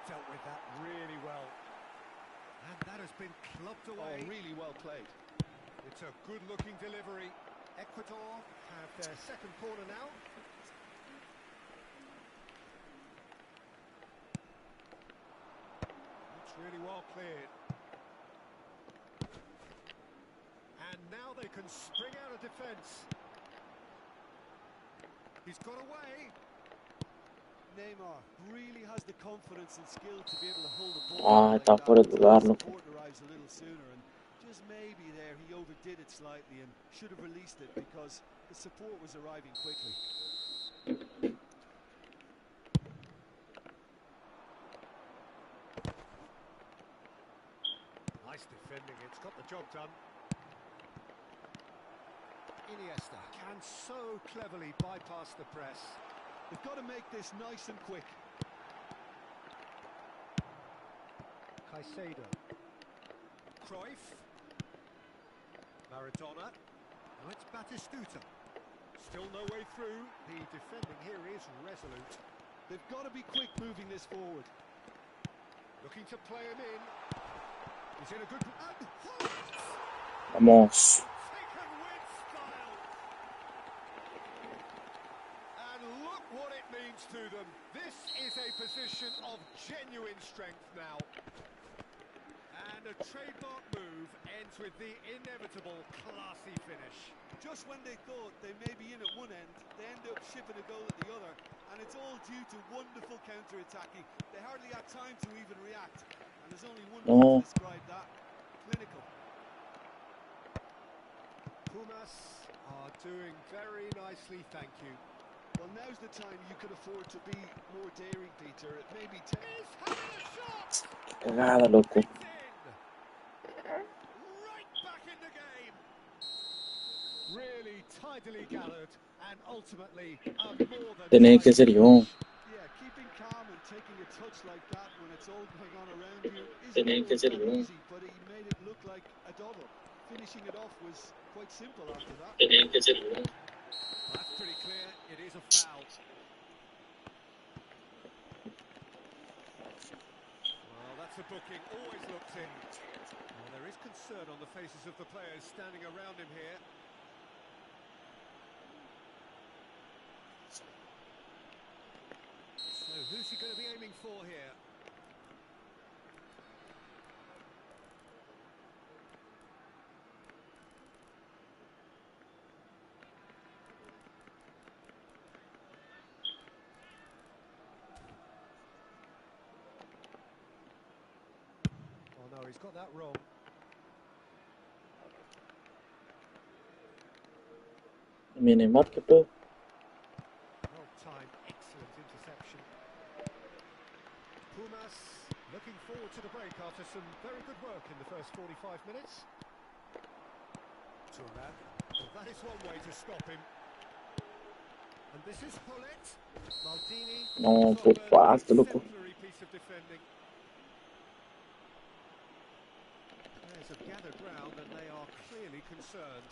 dealt with that really well. And that has been clubbed away. Oh, really well played. It's a good-looking delivery. Ecuador have their second corner now. It's really well cleared. And now they can spring out of defence. He's got away. Neymar really has the confidence and skill to be able to hold the ball like that until the support arrives a little sooner, and just maybe there he overdid it slightly and should have released it because the support was arriving quickly. Nice defending, it's got the job done. Iniesta can so cleverly bypass the press. They've got to make this nice and quick. Caicedo. Cruyff. Maradona. Now it's Batistuta. Still no way through. The defending here is resolute. They've got to be quick moving this forward. Looking to play him in. He's in a good... Vamos. Taken with style. And look what it means to them. This is a position of genuine strength now. And a trademark move ends with the inevitable classy finish. Just when they thought they may be in at one end, they end up shipping a goal at the other, and it's all due to wonderful counter-attacking. They hardly had time to even react, and there's only one way to describe that: clinical. Pumas are doing very nicely, thank you. Well, now's the time you can afford to be more daring, Peter. It may be... He's having a shot! Cagada, loco. Right back in the game. Really tidily gathered and ultimately a more than... Tenía que ser yo. Yeah, keeping calm and taking a touch like that when it's all going on around you Tenía que ser yo. easy, but he made it look like a double. Finishing it off was quite simple after that. Tenía que ser yo. That's pretty clear. It is a foul. Well, that's a booking. Always looks in. Well, there is concern on the faces of the players standing around him here. So, who's he going to be aiming for here? Oh no, he's got that wrong. Neymar, ¿qué pedo? Well timed, excellent interception. Pumas looking forward to the break after some very good work in the first 45 minutes. Turan. Well, that is one way to stop him. And this is Paulette. Maldini. No, por falta, loco. Exemplary piece of defending. Players have gathered round and they are clearly concerned.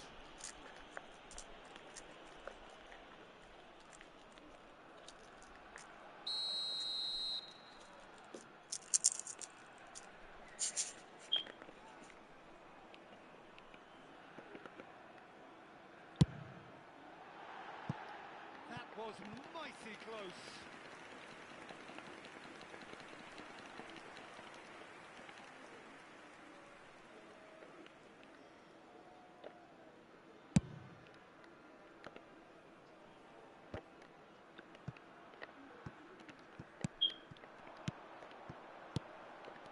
That was mighty close.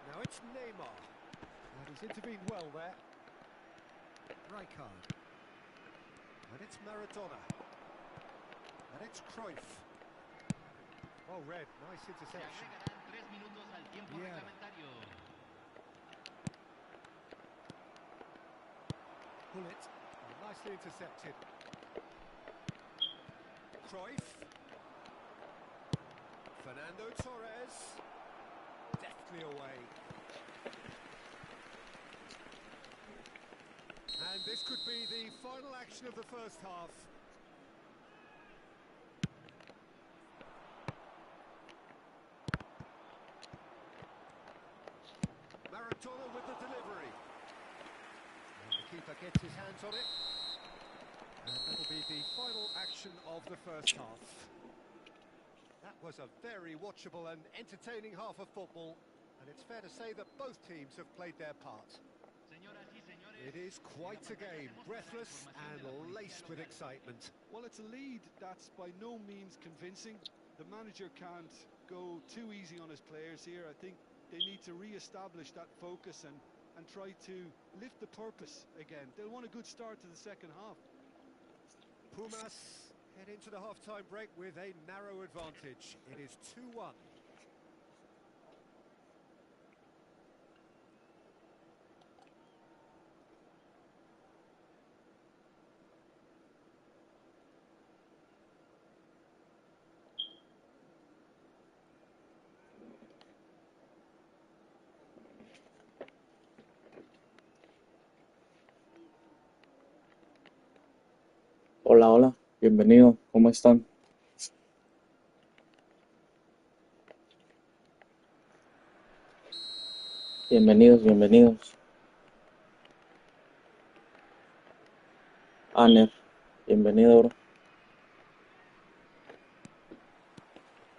Now it's Neymar. And he's intervened well there. Rijkaard. And it's Maradona. And it's Cruyff. Oh, Red, nice interception. Yeah. Bullet, nicely intercepted. Cruyff. Fernando Torres. Deftly away. And this could be the final action of the first half. Maradona with the delivery. And the keeper gets his hands on it. And that'll be the final action of the first half. That was a very watchable and entertaining half of football. And it's fair to say that both teams have played their part. It is quite a game, breathless and laced with excitement. Well, it's a lead that's by no means convincing. The manager can't go too easy on his players here. I think they need to re-establish that focus and try to lift the purpose again. They'll want a good start to the second half. Pumas head into the half-time break with a narrow advantage. It is 2-1. Hola, hola, bienvenido, ¿cómo están? Bienvenidos, bienvenidos. Aner, bienvenido, bro.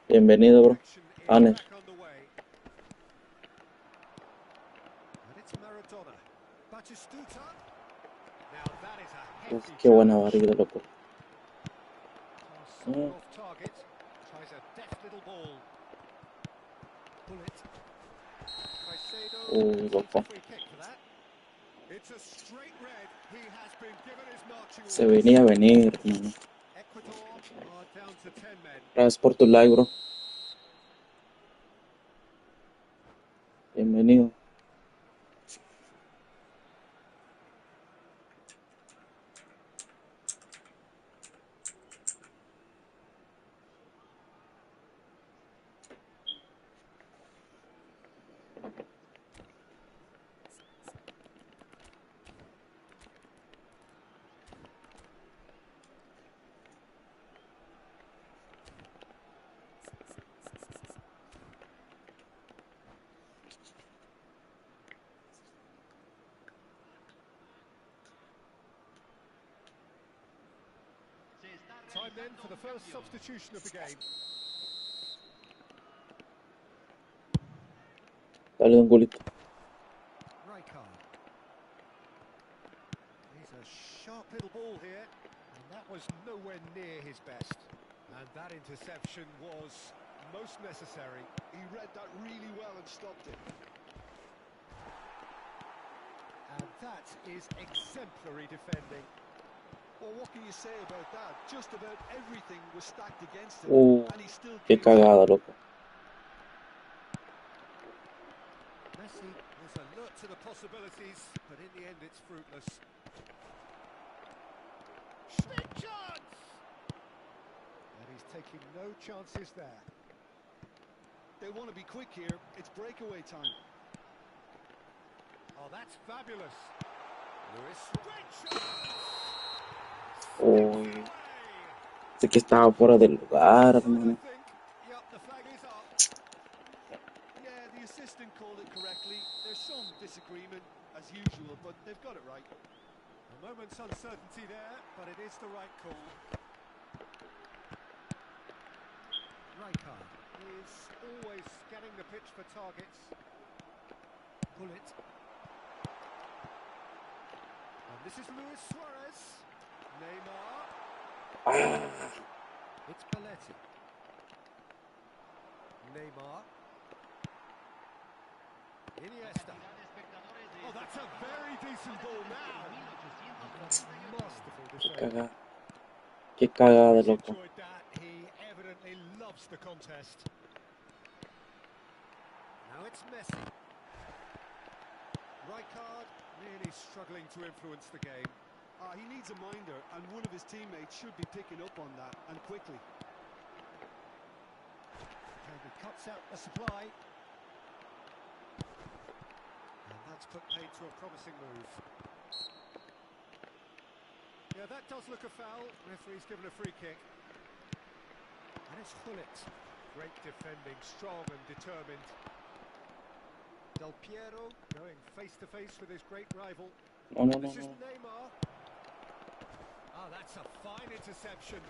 Bienvenido, bro. Action is Aner. back underway. And it's Maradona. Batistuta. Now that is a Uf, hefty qué buena challenge. barrida, loco. Pass somewhat off target. Tries a deft little ball. Bullet. Caicedo takes loco. a free kick for that. It's a straight red. He has been given his marching Se orders. venía a venir, hermano. Ecuador are down to 10 men. Gracias por tu like, bro. Bienvenido. Time then for the first substitution of the game. Dale un golito. Rijkaard. He's a sharp little ball here, and that was nowhere near his best. And that interception was most necessary. He read that really well and stopped it. And that is exemplary defending. Well, what can you say about that? Just about everything was stacked against him, and he still Qué came through. cagada, loco. Messi was alert to the possibilities, but in the end it's fruitless. Big chance! And he's taking no chances there. They want to be quick here. It's breakaway time. Oh, that's fabulous. Lewis, great shot! Uy, sé que estaba fuera del lugar, hermano. Yep, the flag is up. Yeah, the assistant called it correctly. There's some disagreement, as usual, but they've got it right. A moment's uncertainty there, but it is the right call. Rijkaard is always scanning the pitch for targets. Bullet. And this is Luis Suarez. Neymar. It's Belletti. Neymar. Iniesta. Oh, that's a very decent ball now. Masterful defending. Qué cagada, He's loco. enjoyed that. He evidently loves the contest. Now it's Messi. Rijkaard really struggling to influence the game. He needs a minder, and one of his teammates should be picking up on that, and quickly. And he cuts out the supply. And that's put paid to a promising move. Yeah, that does look a foul. Referee's given a free kick. And it's Bullet. Great defending, strong and determined. Del Piero going face to face with his great rival. No, no, no, This is no. Neymar. Oh, that's a fine interception.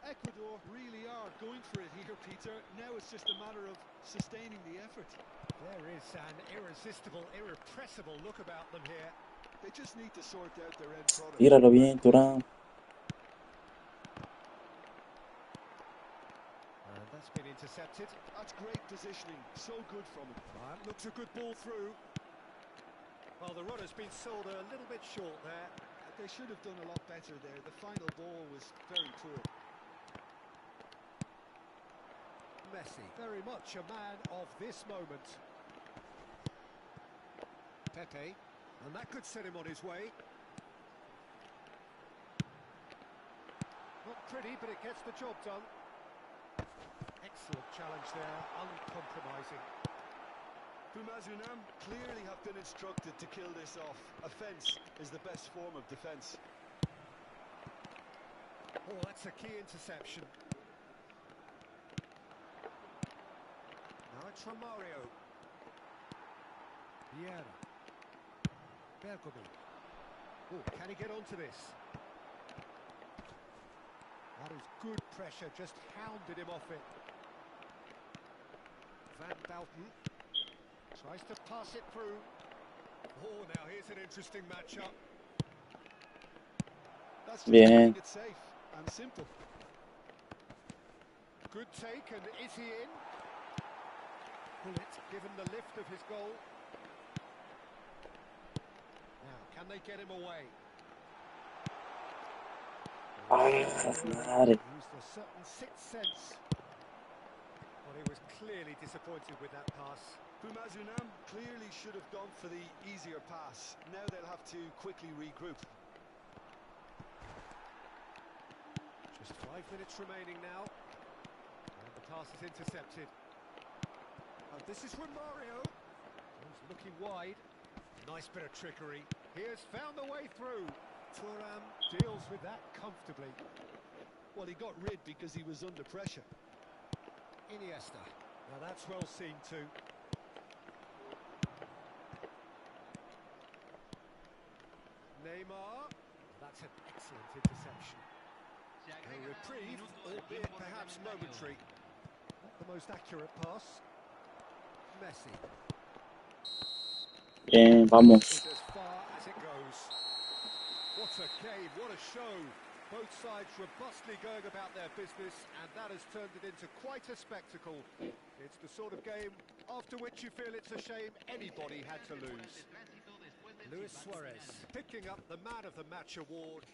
Ecuador really are going for it here, Peter. Now it's just a matter of sustaining the effort. There is an irresistible, irrepressible look about them here. They just need to sort out their end product. Tíralo bien, Turán. And that's been intercepted. That's great positioning. So good from him. That looks a good ball through. Well, the runner's been sold a little bit short there. They should have done a lot better there. The final ball was very poor. Messi, very much a man of this moment. Pepe, and that could set him on his way. Not pretty, but it gets the job done. Excellent challenge there, uncompromising. Bumazunam clearly have been instructed to kill this off. Offence is the best form of defence. Oh, that's a key interception. Now it's from Mario. Vieira. Bergomi. Oh, can he get onto this? That is good pressure, just hounded him off it. Van Bouten tries to pass it through. Oh, now here's an interesting matchup. That's just Bien. playing it safe and simple. Good take, and is he in? Bullet given the lift of his goal. Now, can they get him away? Madre. Used a certain sixth sense. Well, he was clearly disappointed with that pass. Bumazunam clearly should have gone for the easier pass. Now they'll have to quickly regroup. Just 5 minutes remaining now. And the pass is intercepted. And this is from Mario. He's looking wide. Nice bit of trickery. He has found a way through. Thuram deals with that comfortably. Well, he got rid because he was under pressure. Iniesta. Now that's well seen too. Neymar. That's an excellent interception. A reprieve, albeit perhaps momentary. Not the most accurate pass. Messi. Bien, Is vamos. as far as it goes. What a game, what a show. Both sides robustly going about their business, and that has turned it into quite a spectacle. It's the sort of game after which you feel it's a shame anybody had to lose. Luis Suarez picking up the Man of the Match award.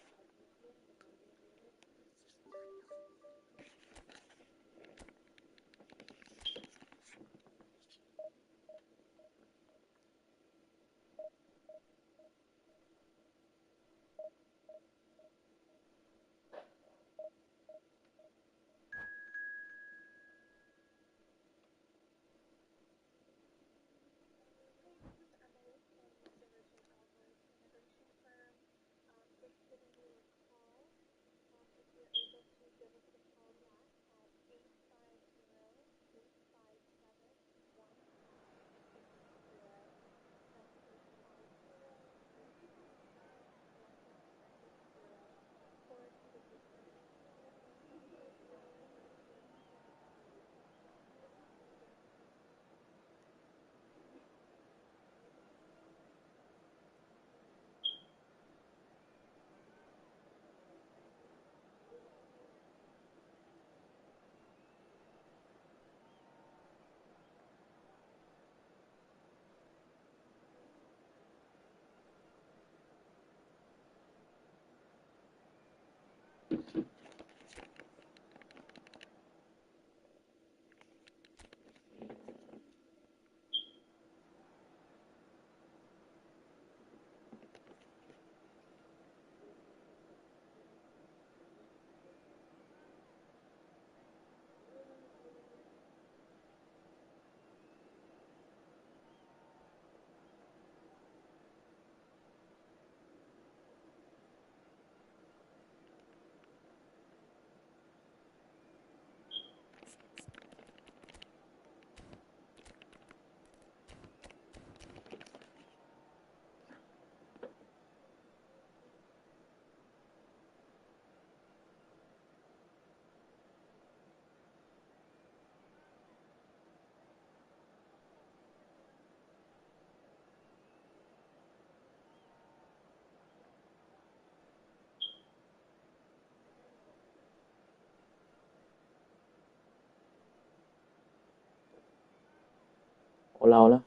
Hola, hola.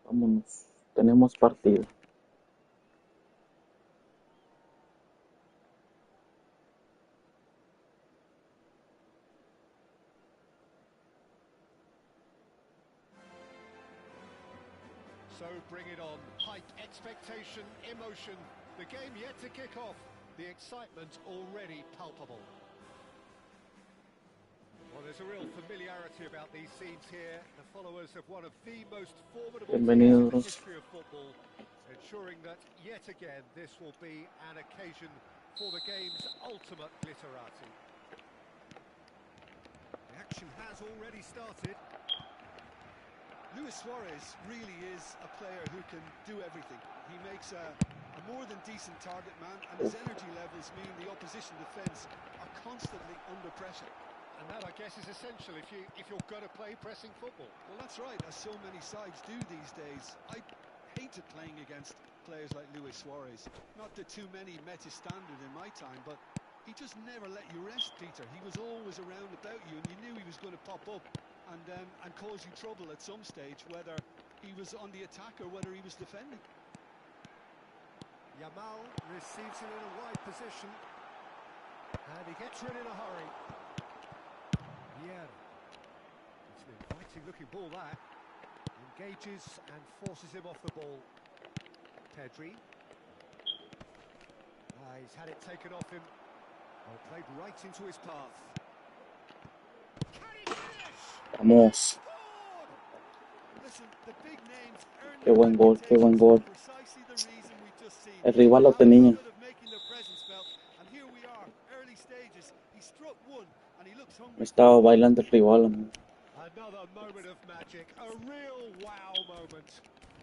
Vámonos. Tenemos partido. So bring it on. Hype, expectation, emotion. The game yet to kick off. The excitement already palpable. Well, there's a real familiarity about these scenes here. The followers of one of the most formidable teams in the Bienvenidos. history of football, ensuring that yet again this will be an occasion for the game's ultimate glitterati. The action has already started. Luis Suarez really is a player who can do everything. He makes a more than decent target man, and his energy levels mean the opposition defence are constantly under pressure. And that, I guess, is essential if you're going to play pressing football. Well, that's right, as so many sides do these days. I hated playing against players like Luis Suarez. Not that too many met his standard in my time, but he just never let you rest, Peter. He was always around about you, and you knew he was going to pop up and cause you trouble at some stage, whether he was on the attack or whether he was defending. Yamal receives it in a wide position, and he gets rid in a hurry. Yeah, it's an inviting-looking ball that engages and forces him off the ball. Pedri. He's had it taken off him. Well, played right into his path. Can he finish? Vamos. Listen, the big names earn Qué buen gol, qué buen gol. precisely the reason we've just seen. El rival lo tenía. Of making their presence felt, and here we are, early stages. He struck one, and he looks hungry. Estaba bailando el rival, amigo. Another moment of magic, a real wow moment.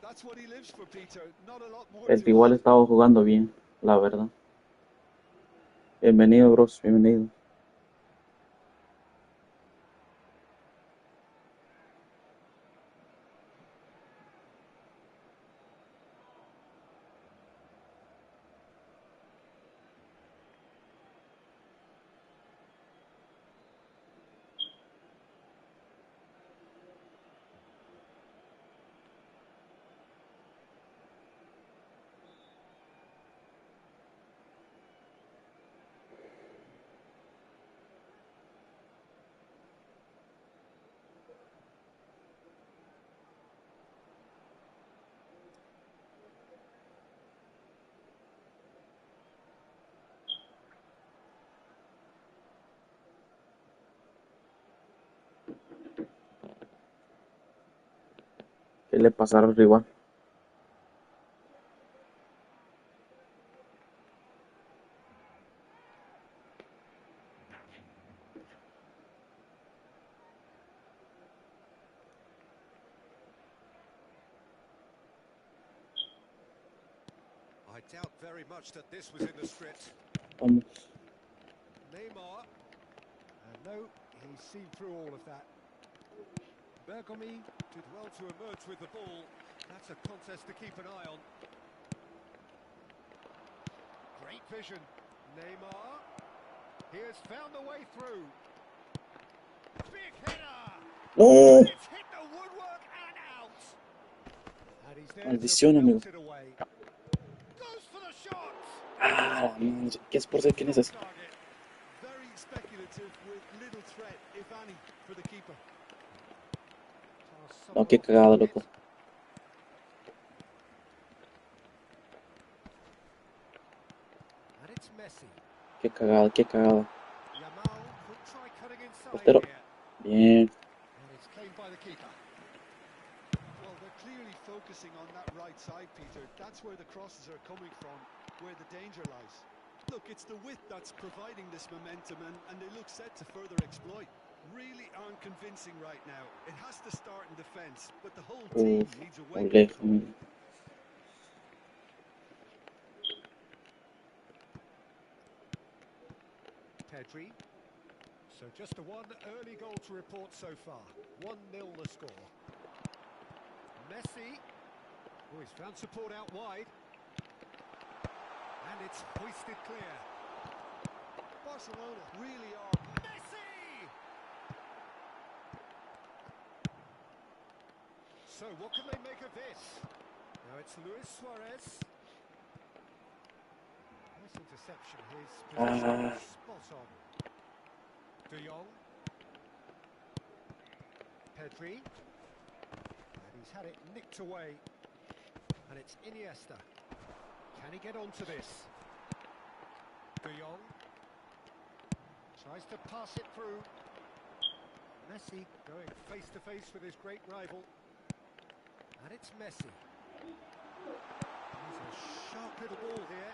That's what he lives for, Peter. Not a lot more El to rival it. estaba jugando bien, la verdad. Bienvenido, bros. Bienvenido. ¿Qué le pasará al rival? I doubt very much that this was in the script. Vamos. Neymar. And no, he's seen through all of that. Bergomi did well to emerge with the ball. That's a contest to keep an eye on. Great vision. Neymar. He has found the way through. Big header. No. It's hit the woodwork and out. And he's there Maldición, to amigo. melt it away. Goes for the shot. Ah, no. ¿Qué es por ser? ¿Quién es ese? Target. Very speculative with little threat, if any, for the keeper. No, qué cagada, loco. And it's Messi. Qué cagada, qué cagada. Yamal could try cutting inside Portero. here. Bien. And it's claimed by the keeper. Well, they're clearly focusing on that right side, Peter. That's where the crosses are coming from, where the danger lies. Look, it's the width that's providing this momentum, and they look set to further exploit. Really aren't convincing right now. It has to start in defence, but the whole team needs a Muy wake-up lejos, call. amigo. Pedri. So just the one early goal to report so far. 1-0 the score. Messi. Oh, he's found support out wide. And it's hoisted clear. Barcelona really are. Messi! So what can they make of this? Now it's Luis Suarez. Nice interception. His position is spot on. De Jong. Pedri. And he's had it nicked away. And it's Iniesta. Can he get onto this? De Jong. Tries to pass it through. Messi going face to face with his great rival. And it's Messi. He's a sharp little ball here.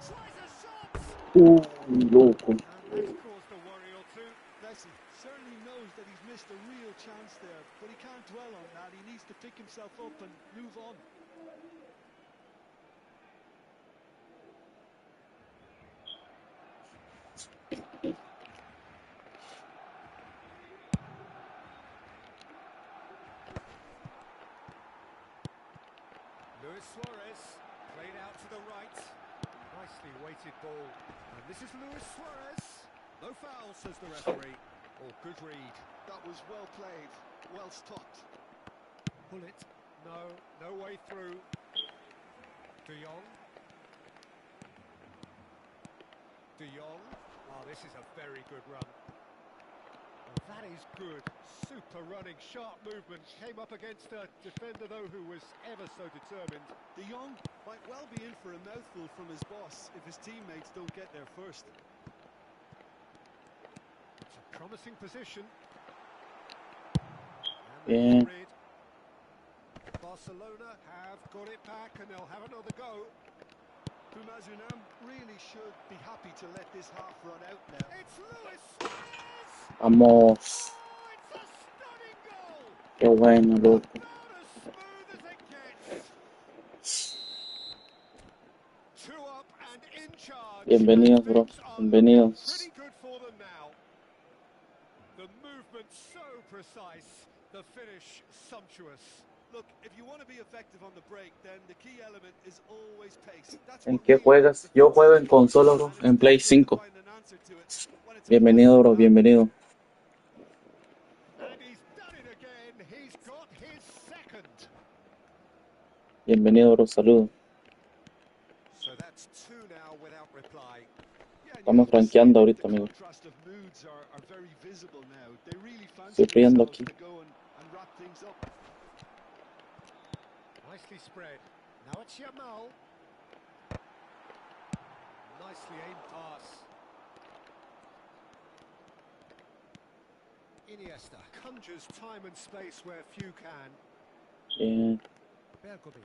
Tries a shot! Loco. And that's caused a worry or two. Messi certainly knows that he's missed a real chance there, but he can't dwell on that. He needs to pick himself up and move on. Luis Suarez played out to the right. Nicely weighted ball. And this is Luis Suarez. No foul, says the referee. Oh, good read. That was well played, well stopped. Pull it. No way through. De Jong. De Jong. Oh, this is a very good run. Well, that is good. Super running, sharp movement. Came up against a defender, though, who was ever so determined. De Jong might well be in for a mouthful from his boss if his teammates don't get there first. It's a promising position. Yeah. Barcelona have got it back and they'll have another go. Bumazunam really should be happy to let this half run out now. It's Luis Suarez! Vamos. Oh, it's a stunning goal! Qué bueno, loco. About as smooth as it gets. 2 up and in charge. Bienvenidos, bro. Things are Bienvenidos. pretty good for them now. The movement so precise, the finish sumptuous. Look, if you want to be effective on the break, then the key element is always pace. That's ¿En what qué really juegas? makes the Yo juego en difference. consola, bro. And it's En Play difficult to 5. find an answer to it when it's a Bienvenido, bro. fight for the Bienvenido. And he's done it again. He's got his second. Bienvenido, bro. Saludos. So that's 2 now without reply. Yeah, and you Estamos have to say rankeando that ahorita, the amigo. contrast of moods are very visible now. They really fancy Estoy riendo themselves aquí. to go and wrap things up. Nicely spread. Now it's Yamal. Nicely aimed pass. Iniesta conjures time and space where few can. Bien. Bergobi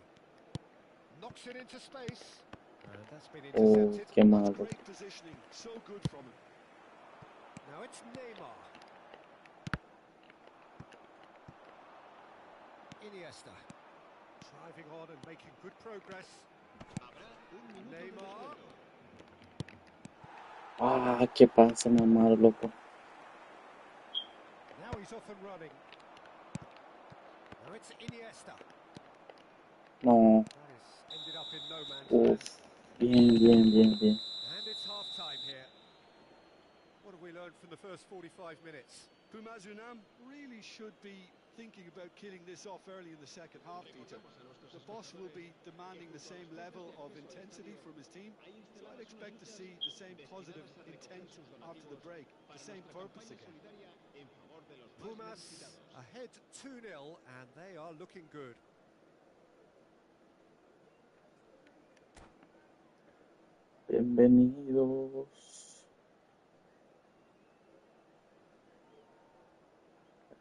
knocks it into space. And that's been Oh, intercepted. qué mal, That's bro. great positioning. So good from him. Now it's Neymar. Iniesta. Driving on and making good progress. Neymar. Ah, qué pasa, mamá, loco. Now he's off and running. Now it's Iniesta. No. That has ended up in no man's Uf. land. Bien, bien, bien, bien. And it's half-time here. What have we learned from the first 45 minutes? Bumazunam really should be thinking about killing this off early in the second half, Peter. The boss will be demanding the same level of intensity from his team, so I'd expect to see the same positive intent after the break, the same purpose again. Pumas ahead 2-0 and they are looking good. Bienvenidos.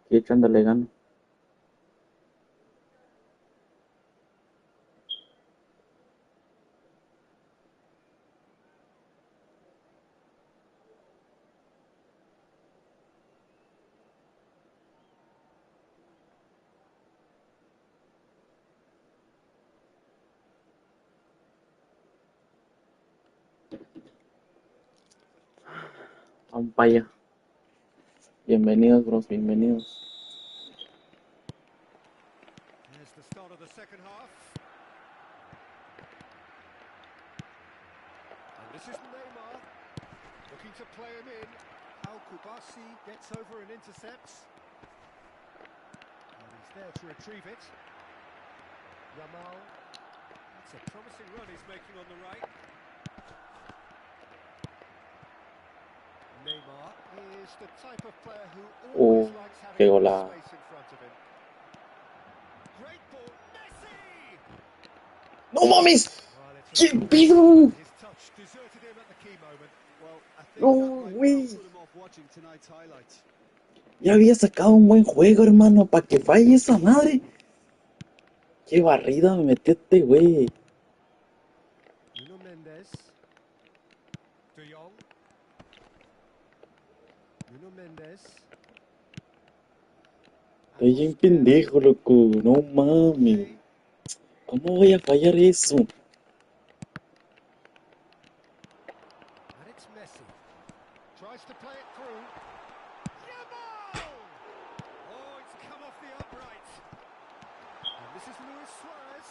Aquí echándole ganas. Vamos para allá. Bienvenidos, bros. Bienvenidos. Here's the start of the second half. And this is Neymar looking to play him in. Al Kubasi gets over and intercepts. And he's there to retrieve it. Yamal. That's a promising run he's making on the right. Neymar is the type of player who always Oh, likes qué having a bit of golada. space in front of him. Great ball, Messi! ¡No mames! Well, it's a ¡Qué good pido! goal. His touch deserted him at the key moment. Well, I think No, that might well güey. put him off watching tonight's highlights. Ya había sacado un buen juego, hermano, para que falle esa madre. ¡Qué barrida me metió este güey! Nuno Mendes. De Jong. Nuno Mendes. Estoy bien pendejo, loco. No mames. Koundé. ¿Cómo voy a fallar eso? And it's Messi. Tries to play it through. Yamal! Oh, it's come off the upright. And this is Luis Suarez.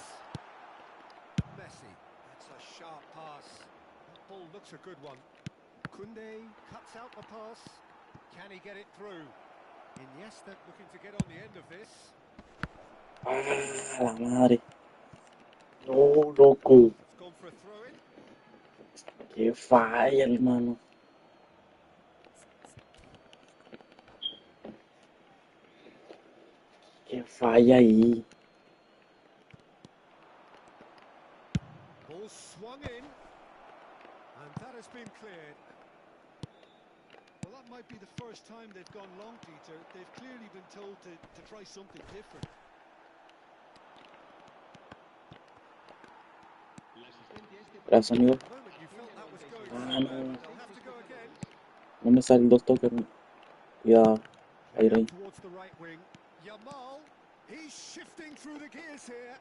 Messi. That's a sharp pass. That ball looks a good one. Koundé cuts out the pass. Can he get it through? Iniesta looking to get on the end of this. ¡Ah, la madre! No, loco. It's gone for a throw-in. ¡Qué falla, hermano! ¡Qué falla ahí! Ball swung in. And that has been cleared. Well, that might be the first time they've gone long, Peter. They've clearly been told to try something different. Gracias, amigo. The moment you felt that was going Ah, somewhere, no. but they'll have to go again. No me salen dos toques. Cuidado. Ahí, Played ahí. out towards the right wing. Yamal, he's shifting through the gears here.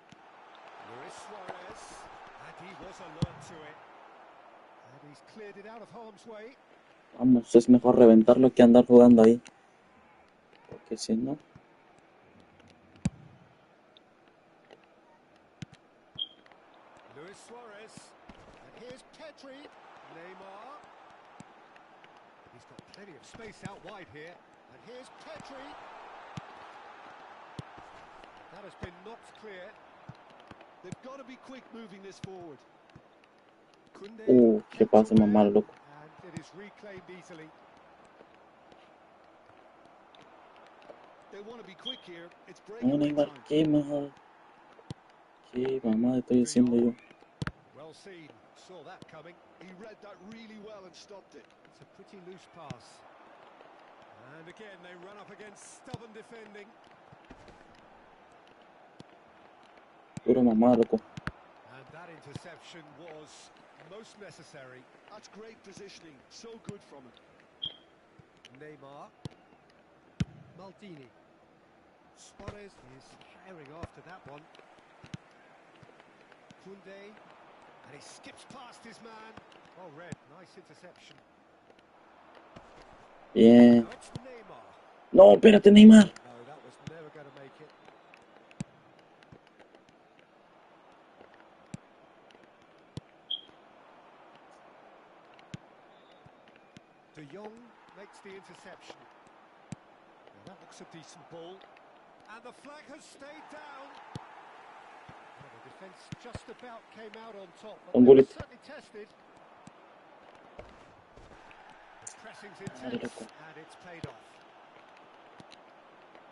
Luis Suarez, and he was alert to it. And he's cleared it out of harm's way. Vamos, es mejor reventarlo que andar jugando ahí. Porque si no... Luis Suarez, and here's Pedri. Neymar. He's got plenty of space out wide here. And here's Pedri. That has been knocked clear. They've got to be quick moving this forward. Koundé qué pase más malo, loco. and it is reclaimed easily. They want to be quick here. It's No, breakaway Neymar, time. qué mamada. Qué mamada estoy haciendo yo. Well seen, saw that coming. He read that really well and stopped it. It's a pretty loose pass. And again, they run up against stubborn defending. Puro mamada, loco. And that interception was most necessary. That's great positioning. So good from him. Neymar. Maldini. Suarez is firing after that one. Koundé. And he skips past his man. Oh, red. Nice interception. Bien. Now it's Neymar. No, espérate, Neymar. No, that was never going to make it. De Jong makes the interception. Now that looks a decent ball. And the flag has stayed down. Well, the defence just about came out on top, but Un they were bullet. certainly tested. The pressing's Madre, intense, loco. and it's paid off.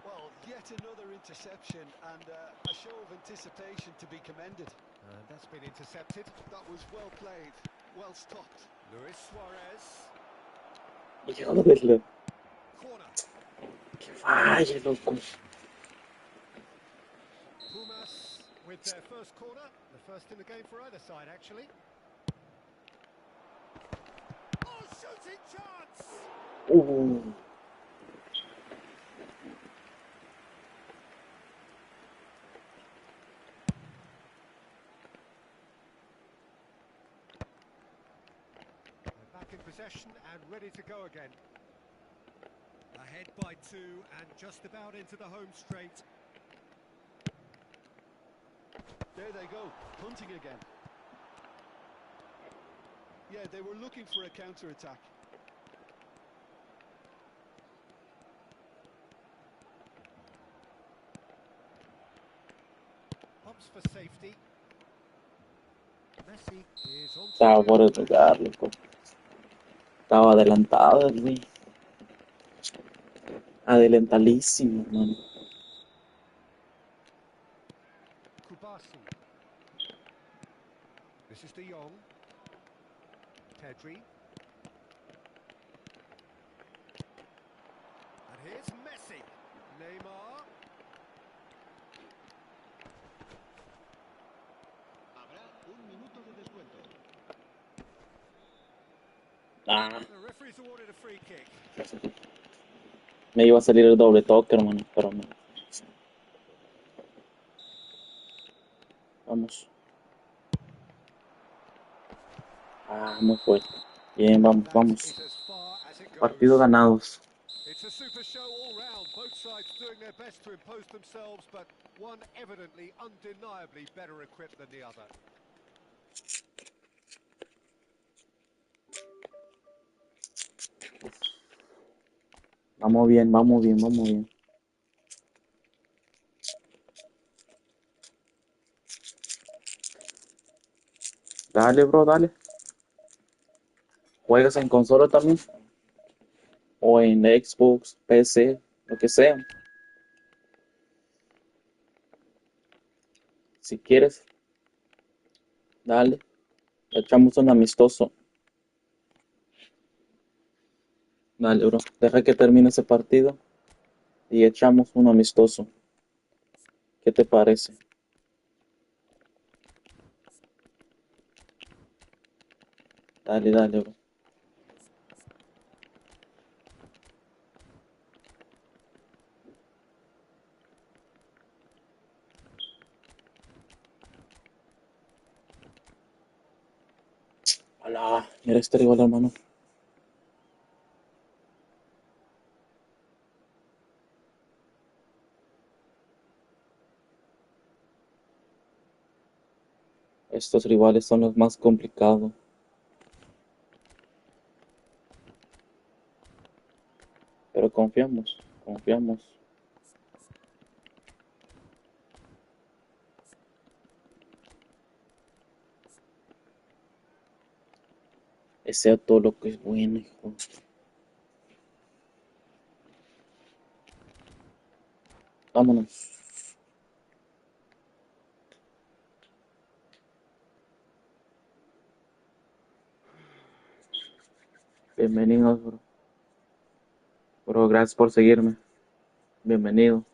Well, yet another interception and a show of anticipation to be commended. And that's been intercepted. That was well played, well stopped. Luis Suarez. Joderlo. Corner. Que falle, loco. Pumas with their first corner. The first in the game for either side, actually. Oh, shooting chance! They're back in possession and ready to go again. Ahead by 2 and just about into the home straight. There they go, punting again. Yeah, they were looking for a counter-attack. jumps for safety. Messi is on Estaba por el to lugar, loco. Estaba adelantado, güey. Adelantadísimo, hermano. Kubasi. This is De Jong. Pedri. And here's Messi. Neymar. Habrá un minuto de descuento. Ah, The referee's awarded a free kick. me iba a salir el doble toque, hermano, pero no. Vamos. Ah, muy fuerte. Bien, vamos, That vamos. is as far as it Partido goes. ganados. It's a super show all round. Both sides doing their best to impose themselves, but one evidently, undeniably better equipped than the other. Vamos bien, vamos bien, vamos bien. Dale, bro, dale. ¿Juegas en consola también? O en Xbox, PC, lo que sea. Si quieres, dale. Echamos un amistoso. Dale, bro. Deja que termine ese partido y echamos un amistoso. ¿Qué te parece? Dale, dale, bro. Hola, mira este rival, hermano. Estos rivales son los más complicados. Pero confiamos, confiamos. Sea todo lo que es bueno, hijo. Vámonos. Bienvenidos, bro. Bro, gracias por seguirme. Bienvenido.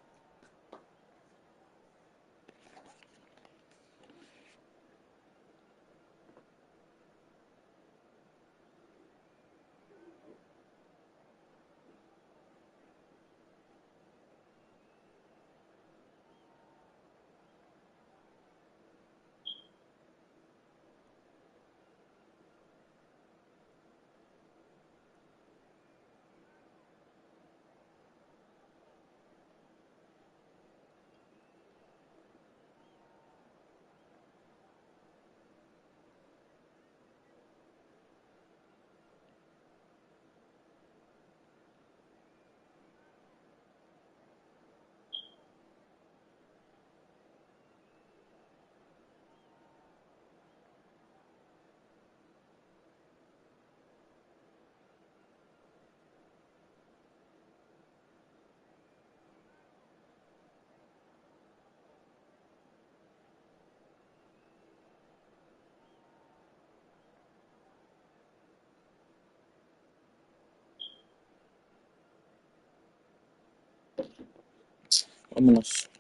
Vámonos.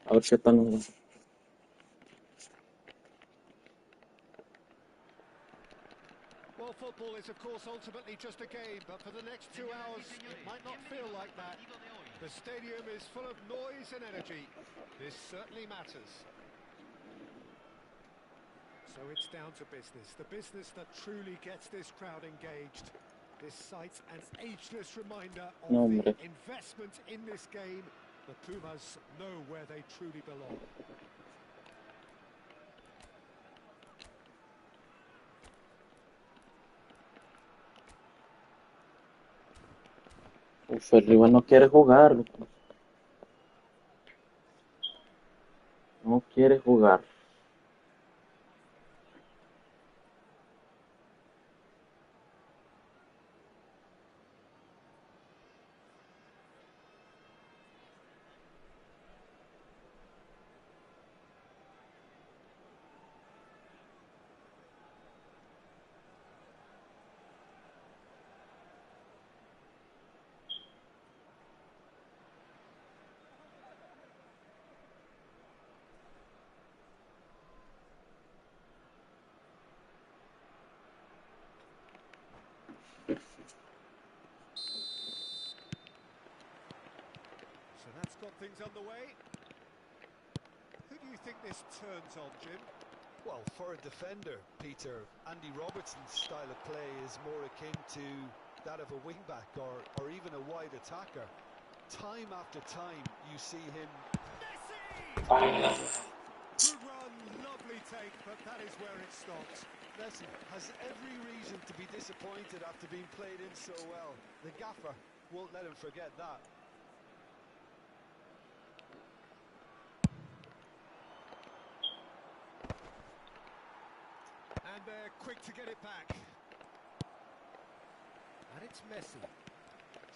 A ver qué tal nos va. Well, football is, of course, ultimately just a game, but for the next 2 hours, it might not feel like that. The stadium is full of noise and energy. This certainly matters. So it's down to business, the business that truly gets this crowd engaged. This site an ageless reminder of No, the hombre. investment in this game. The Pumas know where they truly belong. Uf, el rival no quiere jugar, loco. No quiere jugar. So that's got things underway. Who do you think this turns on, Jim? Well, for a defender, Peter, Andy Robertson's style of play is more akin to that of a wing-back or even a wide attacker. Time after time, you see him... Messi! Ah, Good run, lovely take, but that is where it stops. Messi has every reason to be disappointed after being played in so well. The gaffer won't let him forget that. And they're quick to get it back. And it's Messi,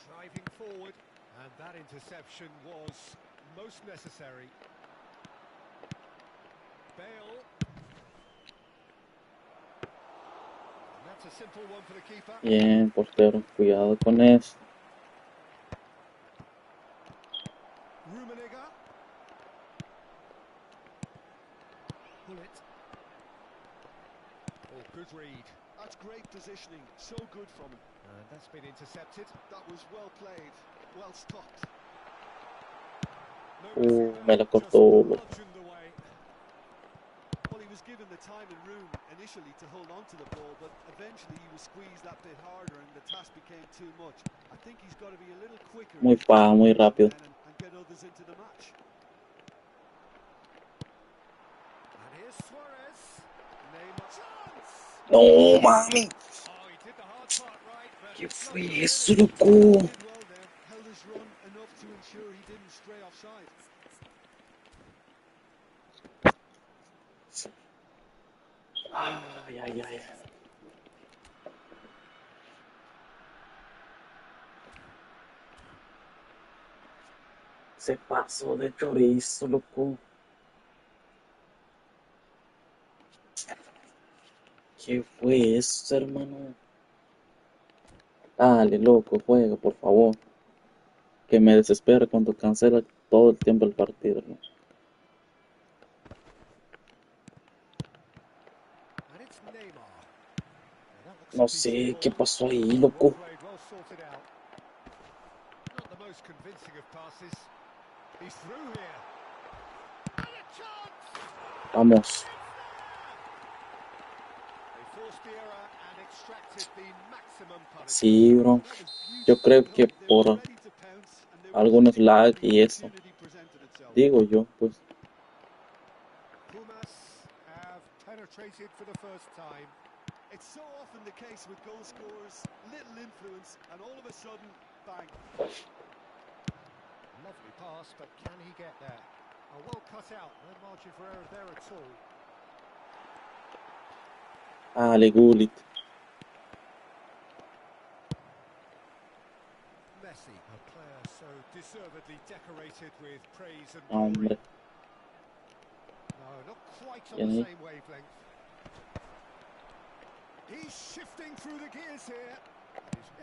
driving forward. And that interception was most necessary. Bale. And that's a simple one for the keeper. bien, portero, cuidado con eso. Rummenigge. Pull it. Oh, good read. That's great positioning, so good from him. And that's been intercepted. That was well played, well stopped. No missing Me there, la just cortó, loco. bludgeoned away. Well, he was given the time and room initially to hold on to the ball, but eventually he was squeezed that bit harder and the task became too much. I think he's got to be a little quicker Muy muy rápido. and get others into the match. And here's Suarez. Neymar. Chance! No, mami. Oh, he did the hard part right, but ¿Qué not fue the eso, finish. loco? He did well there, held his run enough to ensure he didn't stray offside. Ay, ay, ay. Se pasó de chorizo, loco. ¿Qué fue eso, hermano? Dale, loco, juega, por favor. Que me desespera cuando cancela todo el tiempo el partido, ¿no? And it's Neymar. Now that looks a No decent sé qué ball. pasó ahí, Well loco. played, well sorted out. Not the most convincing of passes. He's through here. And a chance! Vamos. They forced the error and extracted the maximum punishment. Sí, bro. That was Yo creo beautifully que played. They por were ready to pounce and they were algunos waiting lag until the y eso. opportunity presented itself. Digo yo, pues. Pumas have penetrated for the first time. It's so often the case with goal scorers, little influence, and all of a sudden, bang. Lovely pass, but can he get there? Oh, well cut out, no margin for error there at all. Dale, Gullit. Messi, a player so deservedly decorated with praise and Hombre. glory. No, not quite on Bien the ahí. same wavelength. He's shifting through the gears here.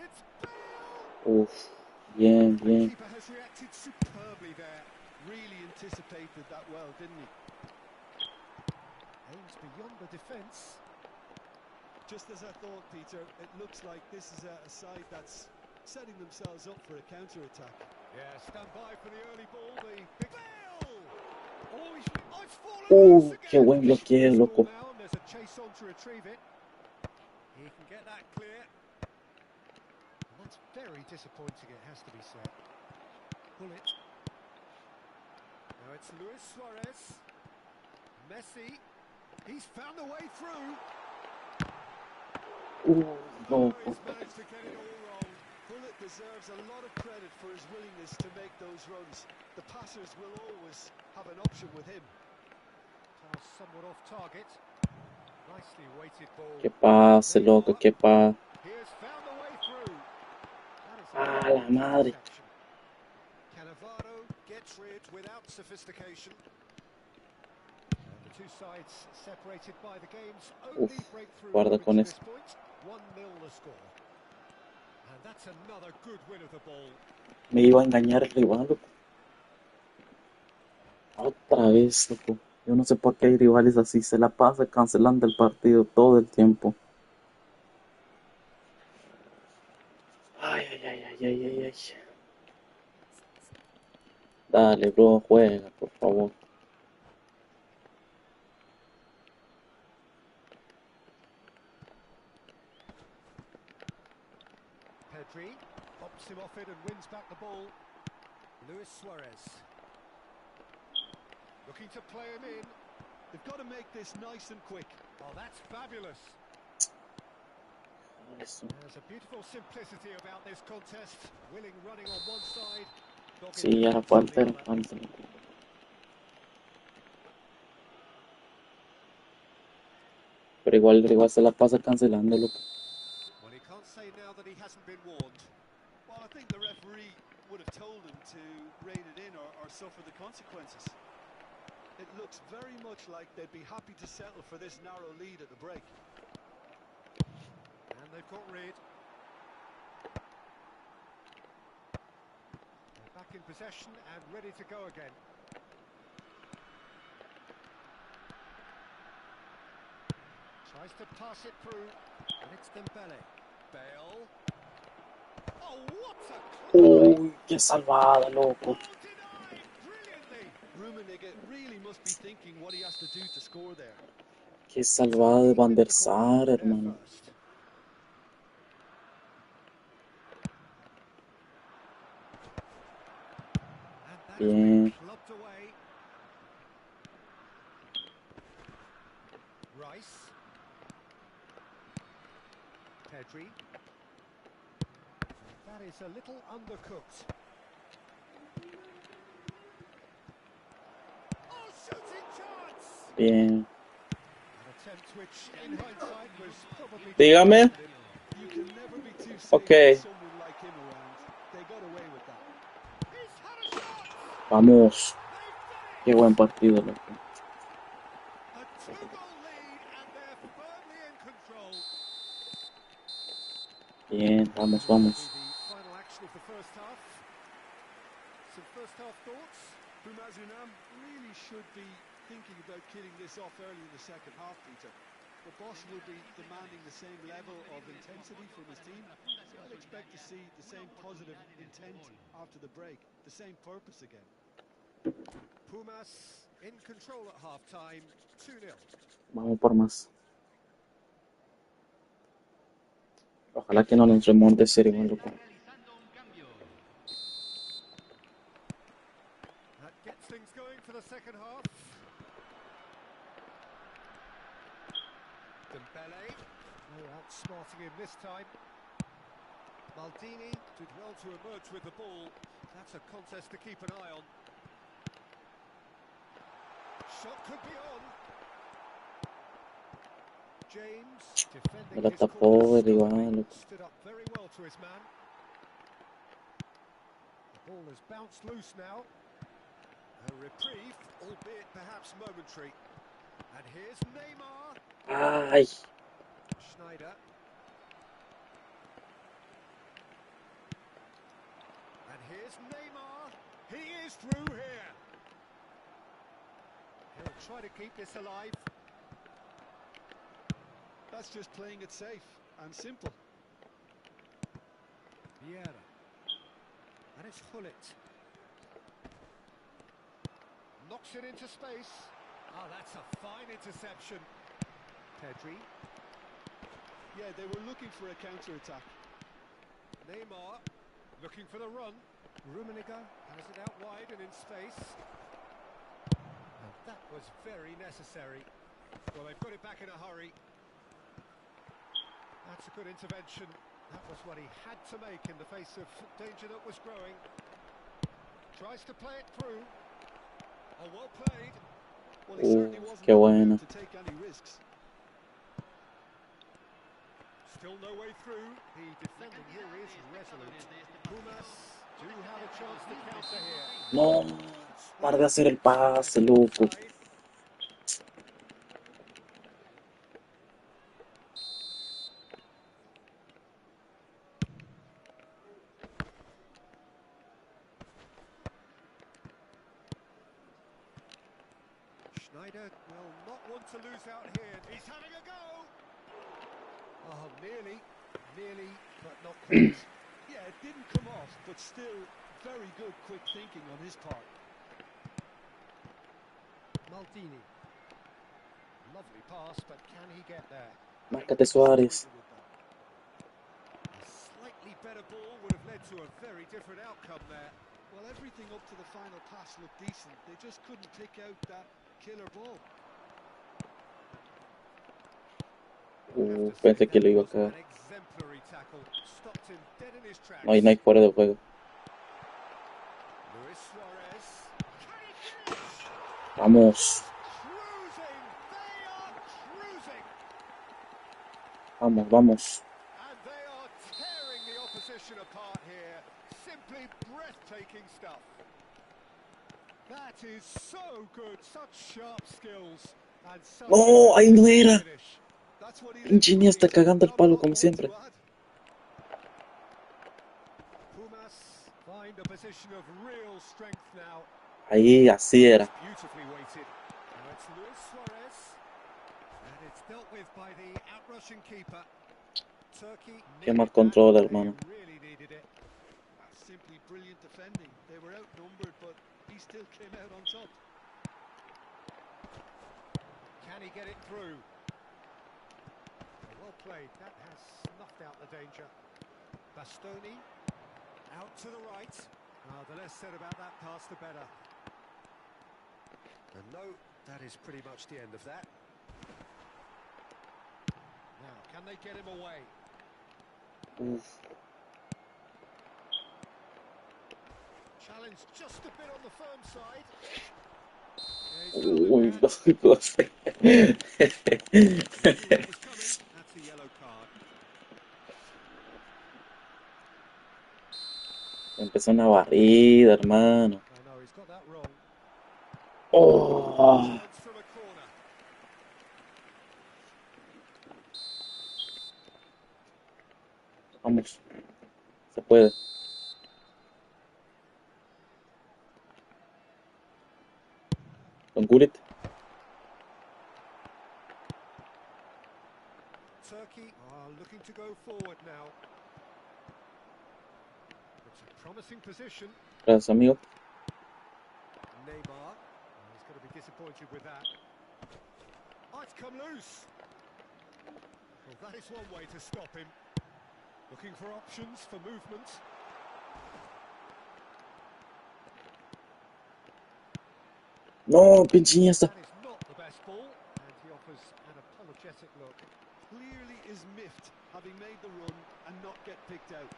It's Bale! Uf. Bien, The bien. keeper has reacted superbly there. Really anticipated that well, didn't he? Aims beyond the defence. Just as I thought, Peter, it looks like this is a side that's setting themselves up for a counter-attack. Yeah, stand by for the early ball. The big Bale! Oh, it's fallen loose again. Qué buen bloqueo, Score loco. now, and there's a chase on to retrieve it. He can get that clear. And that's very disappointing, it has to be said. Pull it. Now it's Luis Suarez. Messi. He's found a way through. No. Oh, he's managed to get it all wrong. Bullet deserves a lot of credit for his willingness to make those runs. The passers will always have an option with him. Pass somewhat off target. Nicely weighted ball. Que pase, loco, que pase. He has found the way through. That is Ah, la madre. interception. Cannavaro gets rid without sophistication. And the two sides separated by the game's only breakthrough guarda moment con to eso. this point. 1-0 the score. And that's another good win of the ball. Me iba a engañar el rival, loco. Otra vez, loco. Yo no sé por qué hay rivales así. Se la pasa cancelando el partido todo el tiempo. Ay, ay, ay, ay, ay, ay, ay. Dale, bro, juega, por favor. Pedri pops him off it and wins back the ball. Luis Suarez. Looking to play him in. They've got to make this nice and quick. Oh, that's fabulous. Eso. There's a beautiful simplicity about this contest. Willing running on one side. dogged Sí, era defense on falta, the era other. falta. Pero igual se la pasa cancelando, loco. Well, he can't say now that he hasn't been warned. Well, I think the referee would have told him to rein it in or suffer the consequences. It looks very much like they'd be happy to settle for this narrow lead at the break. And they've got rid. They're back in possession and ready to go again. Tries to pass it through, and it's Dembele. Bale. Oh, what a clay! Uy, qué salvada, loco. Oh, denied brilliantly. Rummenigge really must be thinking what he has to do to score there. Qué salvada de Van der Sar, There hermano. first. And that has been Bien. clubbed away. Rice. Pedri. That is a little undercooked. Oh, shooting chance! Bien. An attempt which, in hindsight, was probably... Dígame. You can never be too safe Okay. with someone like him around. They got away with that. He's had a shot! Vamos. They've Qué done it! buen partido, loco. A two-goal lead, and they're firmly in control. Bien, vamos, vamos. The final action of the first half. Some first half thoughts? Bumazunam really should be thinking about killing this off early in the second half, Peter. The boss will be demanding the same level of intensity from his team, so I'd expect to see the same positive intent after the break, the same purpose again. Pumas in control at half-time, 2-0. Vamos por más. Ojalá que no nos remonte ser igual, loco. That gets things going for the second half. Dembele, no outsmarting him this time. Maldini did well to emerge with the ball. That's a contest to keep an eye on. Shot could be on. James defending Me la his tapó corner el rival, stubbornly. loco. Stood up very well to his man. The ball has bounced loose now. A reprieve, albeit perhaps momentary. And here's Neymar. Ay, Schneider. And here's Neymar. He is through here. He'll try to keep this alive. That's just playing it safe and simple. Vieira. And it's Hullet. Knocks it into space. Oh, that's a fine interception. Pedri. Yeah, they were looking for a counter-attack. Neymar looking for the run. Rummenigge has it out wide and in space. And that was very necessary. Well, they've got it back in a hurry. That's a good intervention. That was what he had to make in the face of danger that was growing. Tries to play it through. Oh, well played. Well, he certainly wasn't Qué in the buena. mood to take any risks. Still no way through. The defending here is resolute. Pumas do have a chance to counter here. No, par de hacer el pase, loco. Schneider will not want to lose out here. He's having a go. Oh, nearly, but not quite. Yeah, it didn't come off, but still very good quick thinking on his part. Maldini. Lovely pass, but can he get there? Márcate, Suárez. A slightly better ball would have led to a very different outcome there. Well, everything up to the final pass looked decent. They just couldn't pick out that killer ball. Pensé que lo iba a cagar. An exemplary tackle. Stopped him dead in his tracks. No hay fuera de juego. Luis Suarez. Vamos, Cruising. They are cruising. vamos, vamos. And they are tearing the opposition apart here. Simply breathtaking stuff. That is so good. Such sharp skills. And such No, ahí no era. finish. That's what he Pinche Iniesta está cagando el palo como siempre. Pumas find a position of real strength now. Ahí, así era. Beautifully weighted. Now it's Luis Suarez. And it's dealt with by the outrushing keeper. Turkey. Qué mal control, hermano. Really needed it. Simply brilliant defending. They were outnumbered, but he still came out on top. Can he get it through? Well played. That has snuffed out the danger. Bastoni out to the right. The less said about that pass, the better. And no, that is pretty much the end of that. Now, can they get him away? Uf. Challenge just a bit on the firm side. Uy, no sé. That's a yellow card. Empezó una barrida, hermano. Oh no, he's got that wrong. Oh, Chance from a corner. vamos. Se puede. Don't cool it. Turkey are looking to go forward now. It's a promising position. Gracias, amigo. Neymar. He's going to be disappointed with that. Oh, it's come loose. Well, that is one way to stop him. Looking for options for movement. No, pinche Iniesta. That is not the best ball, and he offers an apologetic look. Clearly is miffed, having made the run and not get picked out.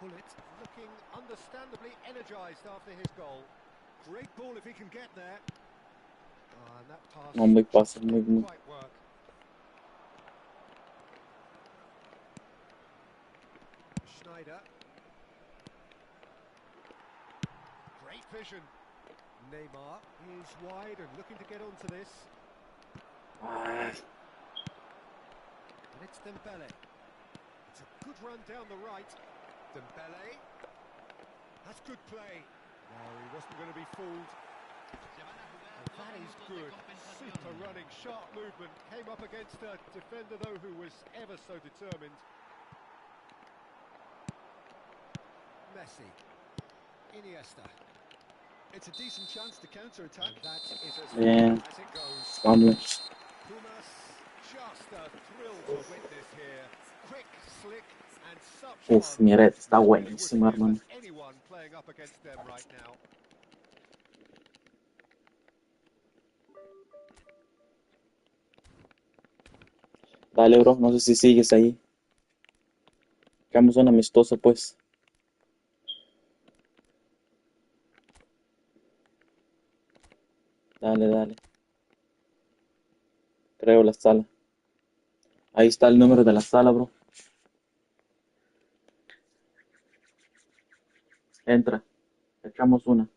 Bullet looking understandably energised after his goal. Great ball if he can get there. And that pass No, muy fácil, didn't muy. quite work. Schneider. Great vision. Neymar is wide and looking to get onto this. Ah, And it's Dembele. It's a good run down the right. Dembele. That's good play. No, he wasn't going to be fooled. And that is good. Super running, sharp movement. Came up against a defender, though, who was ever so determined. Messi. Iniesta. It's a decent chance to counter-attack. And that is as bien. far as it goes. Vamos. Pumas, just a thrill to witness here. Quick, slick, and such Uf, fun. mi red está Really buenísima, wouldn't hermano. use anyone playing up against them right now. Dale, bro, no sé si sigues ahí. Quedamos un amistoso, pues. Dale, dale. Creo la sala. Ahí está el número de la sala, bro. Entra. Echamos una.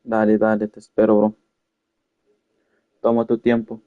Dale, dale, te espero, bro. Toma tu tiempo.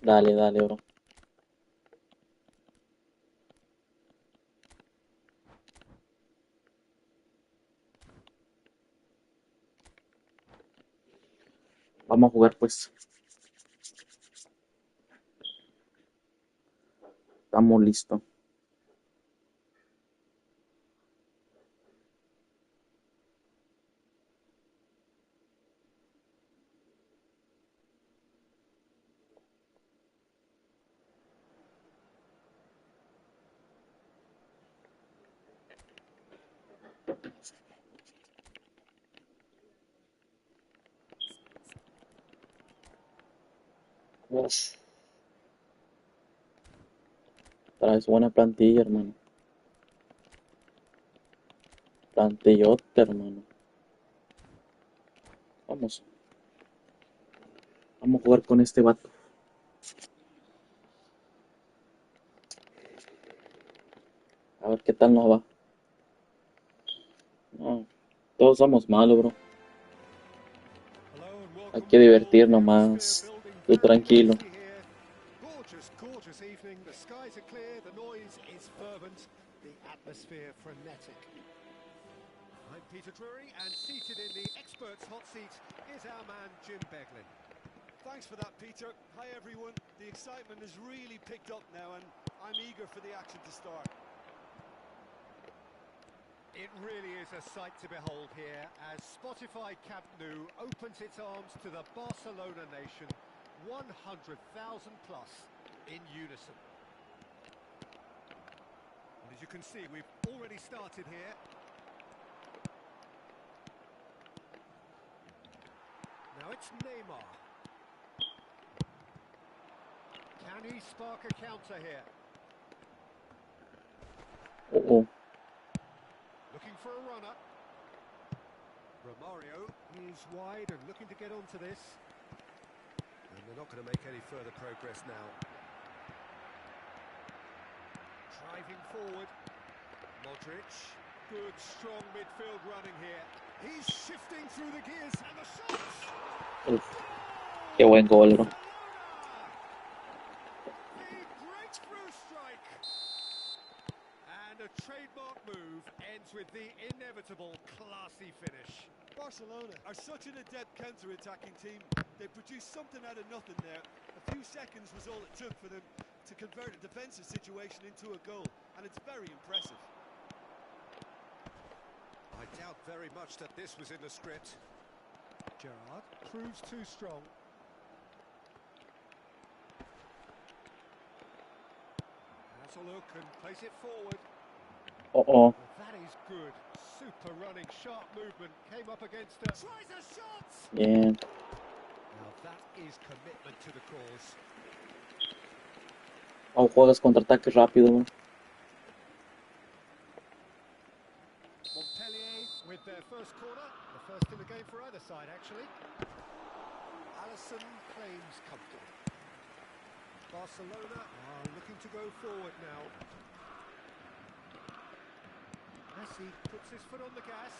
Dale, dale, bro. Vamos a jugar, pues. Estamos listos. Uf. Traes buena plantilla, hermano. Plantillote, hermano. Vamos. Vamos a jugar con este vato. A ver qué tal nos va. No, todos somos malos, bro. Hay que divertirnos más. Tú tranquilo. Gorgeous, gorgeous evening. The skies are clear, the noise is fervent, the atmosphere frenetic. I'm Peter Drury, and seated in the experts' hot seat is our man Jim Beglin. Thanks for that, Peter. Hi, everyone. The excitement has really picked up now, and I'm eager for the action to start. It really is a sight to behold here as Spotify Camp Nou opens its arms to the Barcelona nation, 100,000 plus in unison. And as you can see, we've already started here. Now it's Neymar. Can he spark a counter here? Oh. Looking for a runner. Romario is wide and looking to get onto this. And they're not going to make any further progress now. Driving forward. Modric. Good, strong midfield running here. He's shifting through the gears and the shots! Uf. Qué buen gol, bro. The breakthrough strike! And a trademark move ends with the inevitable classy finish. Barcelona are such an adept counter-attacking team. They produced something out of nothing there. A few seconds was all it took for them to convert a defensive situation into a goal, and it's very impressive. I doubt very much that this was in the script. Gerrard proves too strong. Has a look and place it forward. Oh. That is good. Super running, sharp movement. Came up against her. Tries a shot! Bien. Now that is commitment to the cause. Oh, juegas contraataque rápido, bro. Montpellier with their first corner. The first in the game for either side, actually. Alisson claims comfortable. Barcelona are looking to go forward now. as he puts his foot on the gas.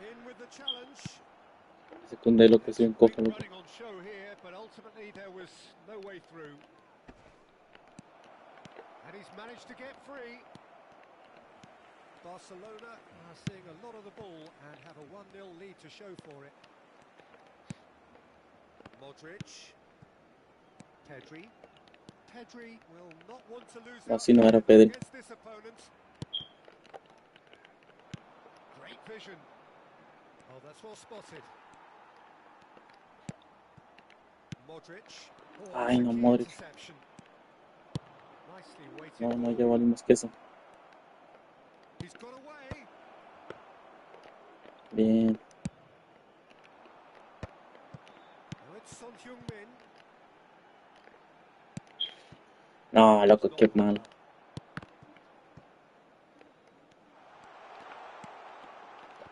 In with the challenge. Secunda lo que se encoja, loco. Running on show here, but ultimately there was no way through. And he's managed to get free. Barcelona are seeing a lot of the ball and have a 1-0 lead to show for it. Modric. Pedri. Pedri will not want to lose out Así no era Pedri. against this opponent. Great vision. Oh, that's well spotted. Modric. Oh, Ay, no, key Modric. interception. Nicely weighted No, ball. ya valimos queso. He's got away. Bien. Now it's Son Heung-min. No, loco, qué mal.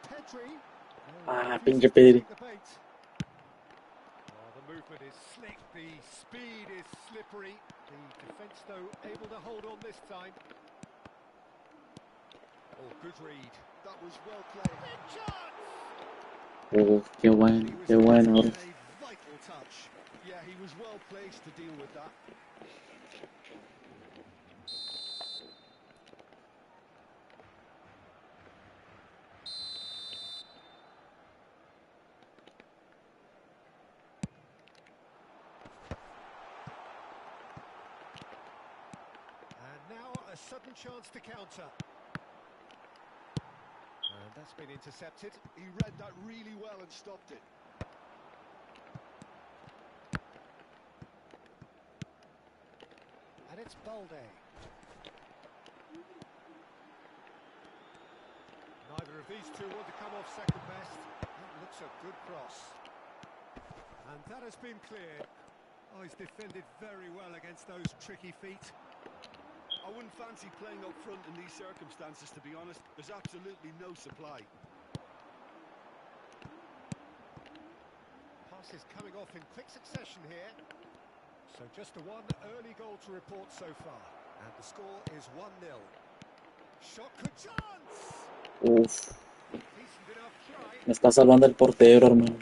Pedri. Ah, Refuses pinche to Pedri. take the bait. Oh, the movement is slick, the speed is slippery. The defence, though, able to hold on this time. Oh, good read. That was well played. Big chance! Qué He bueno, was qué able bueno, to bro. get a vital touch. Yeah, he was well placed to deal with that. And now a sudden chance to counter. And that's been intercepted. He read that really well and stopped it. And it's Balde. Neither of these two want to come off second best. That looks a good cross. And that has been cleared. Oh, he's defended very well against those tricky feet. I wouldn't fancy playing up front in these circumstances, to be honest. There's absolutely no supply. Passes coming off in quick succession here. So just the one early goal to report so far. And the score is 1-0. Shot, good chance! Uf, Decent enough try. me está salvando el portero, hermano.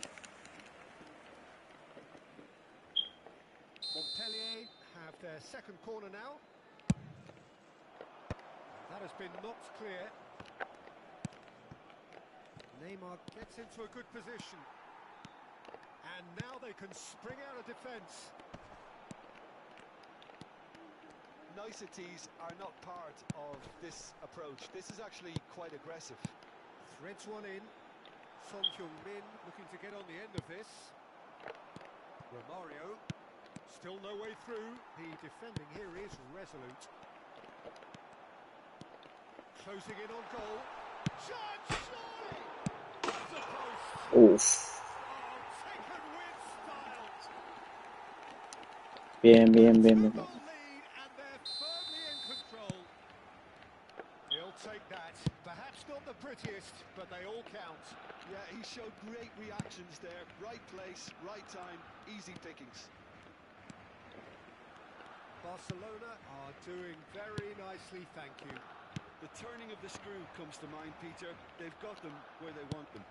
Montpellier have their second corner now. That has been knocked clear. Neymar gets into a good position. And now they can spring out of defence. Niceties are not part of this approach. This is actually quite aggressive. Threads one in. Son Heung-min looking to get on the end of this. Romario. Still no way through. The defending here is resolute. Closing in on goal. Chance, surely! That's a post. Uf, Oh, taken with style. bien, bien, bien, bien. Two-goal lead, and they're firmly in control. He'll take that. Perhaps not the prettiest, but they all count. Yeah, he showed great reactions there. Right place, right time, easy pickings. Barcelona are doing very nicely, thank you. The turning of the screw comes to mind, Peter. They've got them where they want them.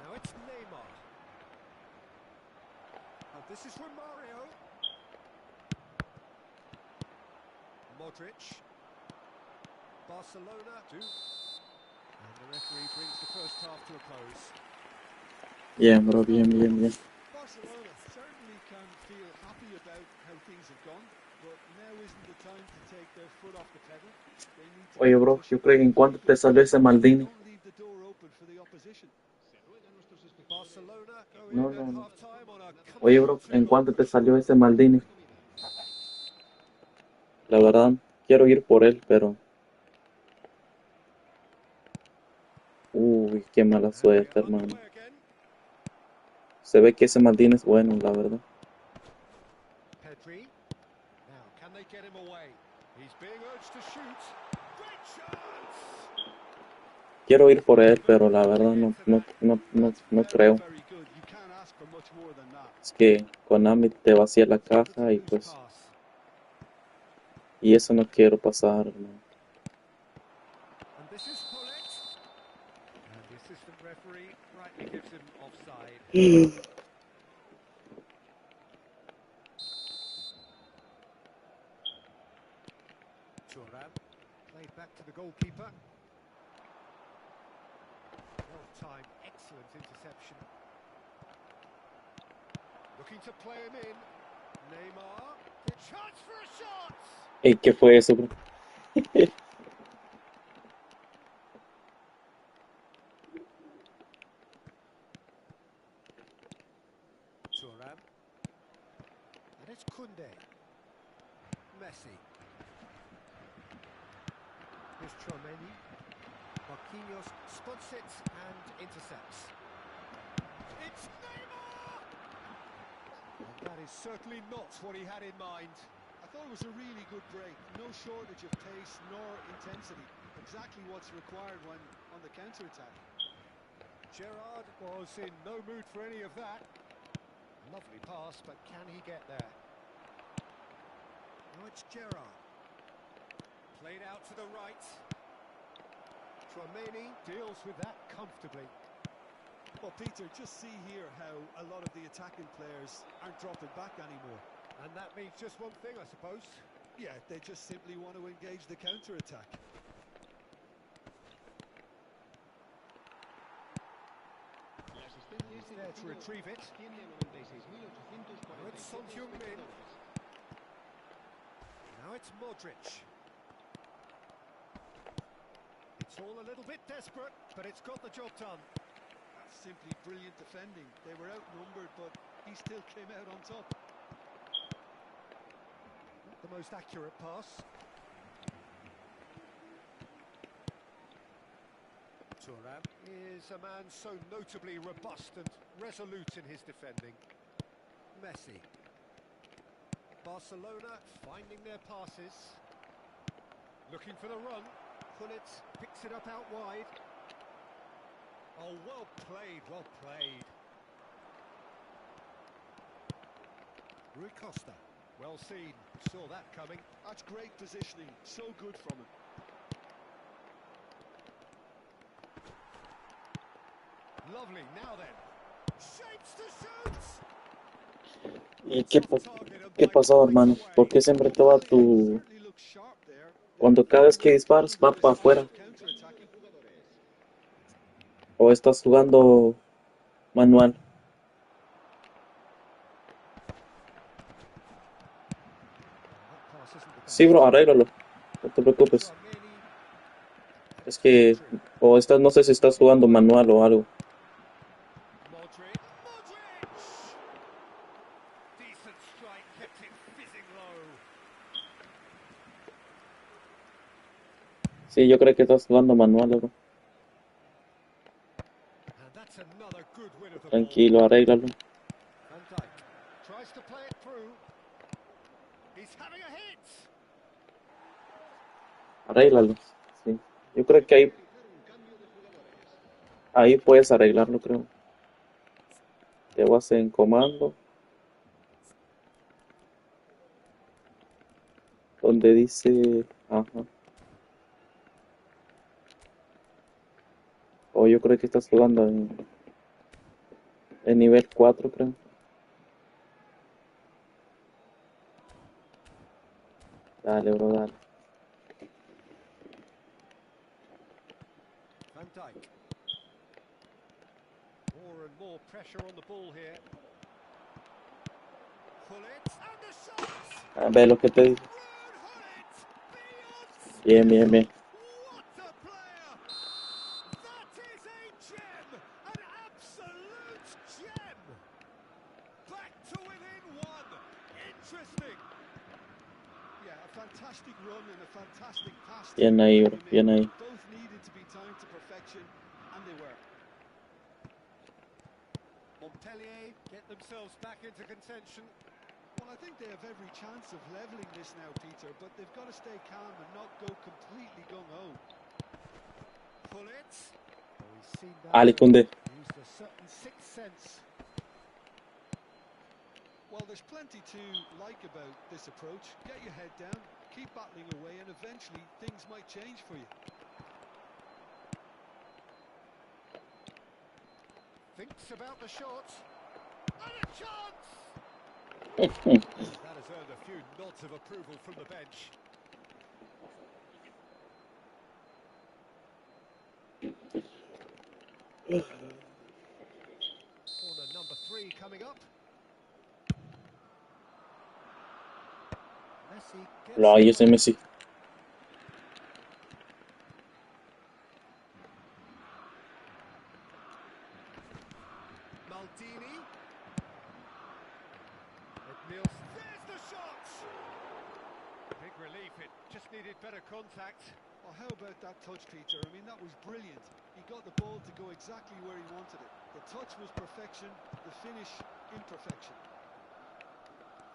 Now it's Neymar. And this is Romario. Modric. Barcelona do. And the referee brings the first half to a close. Bien, bro, bien, bien, bien. Barcelona certainly can feel happy about how things have gone, but now isn't the time to take their foot off the pedal. They need to Oye, bro, yo creo que en cuánto te salió ese Maldini. don't leave the door open for the opposition. Barcelona go No, in no, at no. half-time on a Oye, bro, comfortable ¿en 2-0. cuánto te salió ese Maldini? La verdad, quiero ir por él, pero... Uy, qué mala And we suerte, are hermano. underway again. Se ve que ese Maldini es bueno, la verdad. Pedri. Now, can they get him away? He's being urged to shoot. Great chance! Quiero ir por él, pero la verdad no creo. Very good. You can't ask for much more than that. Es que Konami te vacía la Able to caja y lose pues pass. Y eso no quiero pasar, hermano. And this is Pullet. And the assistant referee rightly gives him offside. Turan played back to the goalkeeper. Well-timed, excellent interception. Looking to play him in. Neymar. The chance for a shot. Ey, ¿qué fue eso, bro? Turan. And it's Kunde. Messi. Here's Chouameni. Marquinhos spots it and intercepts. It's Neymar! And that is certainly not what he had in mind. I thought it was a really good break. No shortage of pace nor intensity. Exactly what's required when on the counter-attack. Gerrard was in no mood for any of that. Lovely pass, but can he get there? Now it's Gerrard. Played out to the right. Chouameni deals with that comfortably. Well, Peter, just see here how a lot of the attacking players aren't dropping back anymore. And that means just one thing, I suppose. Yeah, they just simply want to engage the counter-attack. He's there to retrieve it. Now it's Son Heung-min. Now it's Modric. It's all a little bit desperate, but it's got the job done. That's simply brilliant defending. They were outnumbered, but he still came out on top. Not the most accurate pass. Thuram is a man so notably robust and resolute in his defending. Messi. Barcelona finding their passes. Looking for the run. Pullet picks it up out wide. Oh, well played, well played. Rui Costa. Well seen. Saw that coming. That's great positioning. So good from him. Lovely. Now then. Shapes to shoot. ¿Y qué pasó, hermano? ¿Por qué siempre toda tu... Cuando cada vez que disparas va para afuera? ¿O estás jugando manual? Sí, bro, arréglalo. No te preocupes. Es que... O estás, no sé si estás jugando manual o algo. Sí, yo creo que estás jugando manual, bro. Tranquilo, arréglalo. Arréglalo. Sí. Yo creo que ahí puedes arreglarlo, creo. Te vas en comando. Donde dice... Ajá. O yo creo que estás jugando en nivel 4, creo. Dale, bro, dale. Van Dijk. More and more pressure on the ball here. Pullet and the shot. A ver lo que te digo. Bien, bien, bien. What a player! That is a gem, an absolute gem. Back to within one. Interesting. Yeah, a fantastic run and a fantastic pass. Bien ahí, bro, bien ahí. Both needed to be timed to perfection, and they were. Montpellier get themselves back into contention. Well, I think they have every chance of levelling this now, Peter, but they've got to stay calm and not go completely gung-ho. Pullet. Oh, he's seen that. Ali Kunde. Used a certain sixth sense. Well, there's plenty to like about this approach. Get your head down, keep battling away and eventually things might change for you. Thinks about the shot. And a chance! That has earned a few nods of approval from the bench. Corner number 3 coming up. Messi gets No, yo soy Messi. Maldini. There's the shot! Big relief, it just needed better contact. Well, how about that touch, Peter? I mean, that was brilliant. He got the ball to go exactly where he wanted it. The touch was perfection, the finish imperfection.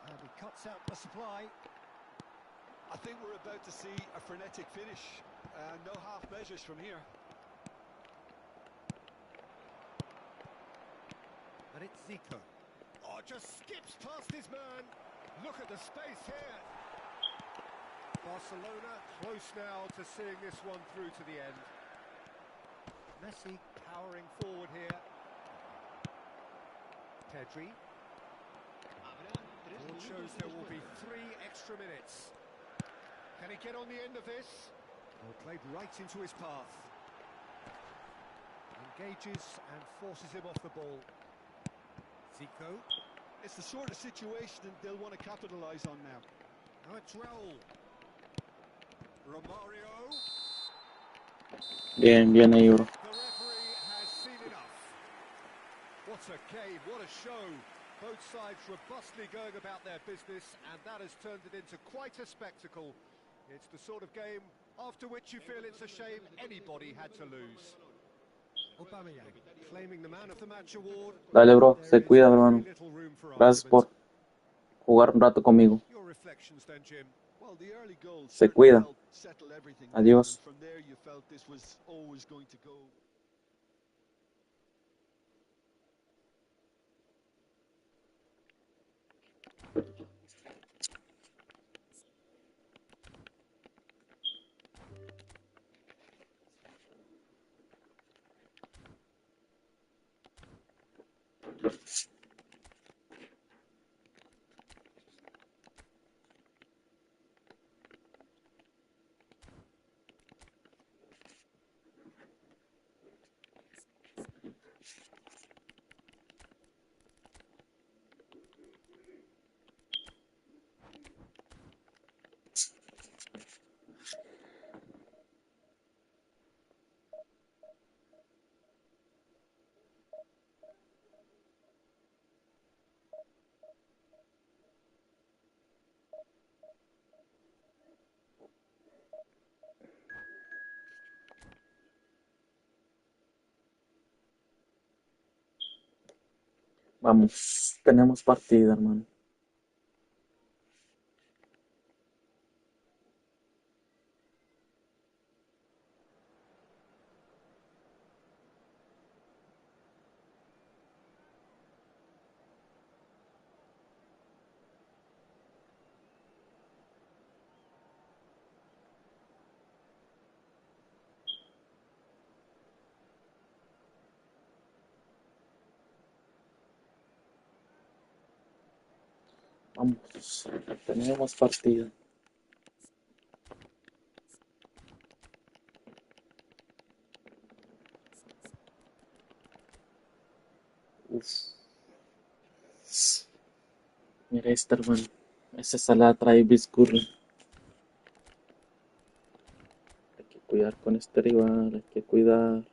And he cuts out the supply. I think we're about to see a frenetic finish. No half measures from here. And it's Zico. Oh, just skips past his man. Look at the space here. Barcelona close now to seeing this one through to the end. Messi powering forward here. Pedri. All shows there will be 3 extra minutes. Can he get on the end of this? Oh, played right into his path. Engages and forces him off the ball. Zico. It's the sort of situation they'll want to capitalise on now. Now it's Raul. Romario. Bien, bien ahí, bro. The referee has seen enough. What a game, what a show. Both sides robustly going about their business, and that has turned it into quite a spectacle. It's the sort of game after which you feel it's a shame anybody had to lose. Aubameyang claiming the man of the match award. Dale, bro. There Se is cuida, very hermano. little room for Gracias argument. por jugar un rato conmigo. Your reflections then, Jim. Well, the early goals Se certainly cuida. helped settle everything down, Adiós. and from there you felt this was always going to go. Vamos, tenemos partida, hermano. Vamos, tenemos partida. Uf. Mira esta, hermano. Esa salada trae biscurri. Hay que cuidar con este rival, hay que cuidar.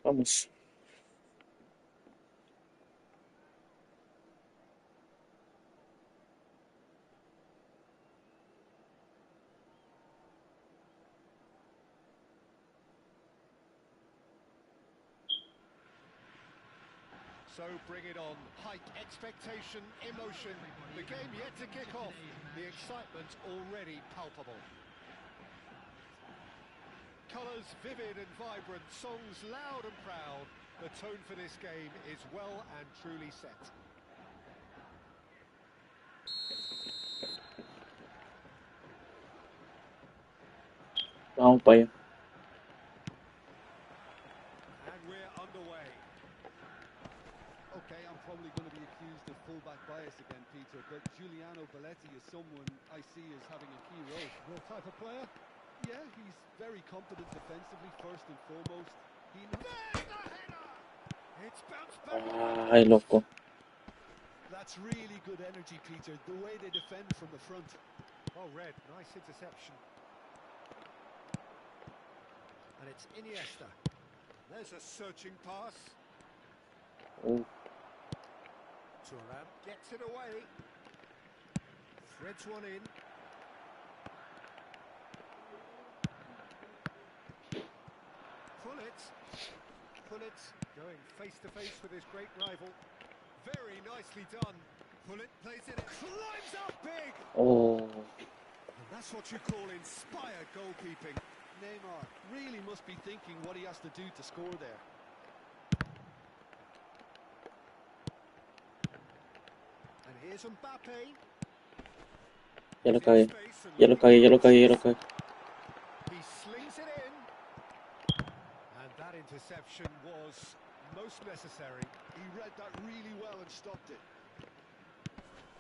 Vamos. So bring it on. Hype, expectation, emotion. The game yet to kick off. The excitement already palpable. Colours vivid and vibrant, songs loud and proud. The tone for this game is well and truly set. Vamos para allá. And we're underway. Okay, I'm probably going to be accused of fullback bias again, Peter, but Giuliano Belletti is someone I see as having a key role. Your type of player? Yeah, he's very competent defensively, first and foremost. There's the header! It's bounced back on the Ay, post. loco. That's really good energy, Peter, the way they defend from the front. Oh, Red, nice interception. And it's Iniesta. There's a searching pass. Oh, Thuram gets it away. Threads one in. Pullet going face to face with his great rival. Very nicely done. Pullet plays it, climbs up big. oh. And that's what you call inspired goalkeeping. Neymar really must be thinking what he has to do to score there. And here's Mbappe. Ya lo He's in cagué. space and Ya lo cagué, ya lo cagué, ya lo cagué. he slings it in. And that interception was most necessary. He read that really well and stopped it.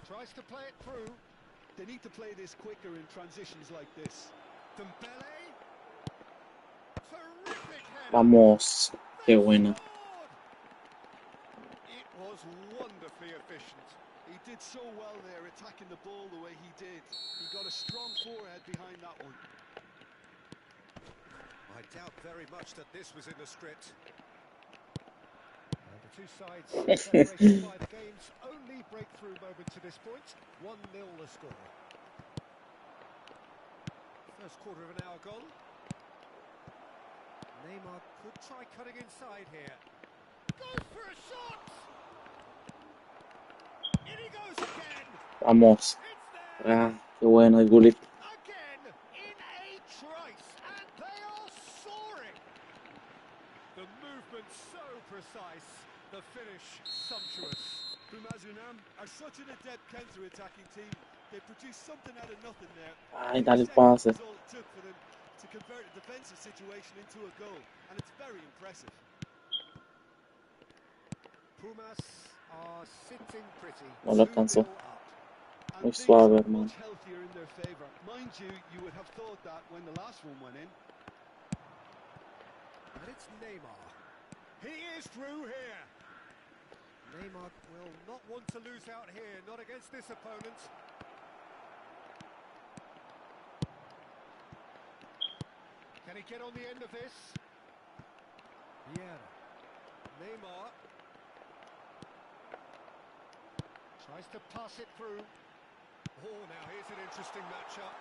Tries to play it through. They need to play this quicker in transitions like this. Dembele. Terrific header. Vamos. Qué They've buena. scored. It was wonderfully efficient. He did so well there, attacking the ball the way he did. He got a strong forehead behind that one. I doubt very much that this was in the script. And the two sides separated by the game's only breakthrough moment to this point. 1-0 the score. First quarter of an hour gone. Neymar could try cutting inside here. Goes for a shot! In he goes again! Vamos. It's there! Ah, qué bueno el gullit. Again, in a trice, and they are soaring! The movement so precise, the finish sumptuous. Bumazunam are such an adept counter-attacking team. They produced something out of nothing there. Ay, dale el pase. That's all it took for them to convert a defensive situation into a goal, and it's very impressive. Pumas are sitting pretty. No lo 2-0 alcanzó. up. And Muy things suave, look hermano. much healthier in their favour. Mind you, you would have thought that when the last one went in. And it's Neymar. He is through here. Neymar will not want to lose out here, not against this opponent. Can he get on the end of this? Yeah. Neymar tries to pass it through. Oh, now here's an interesting matchup.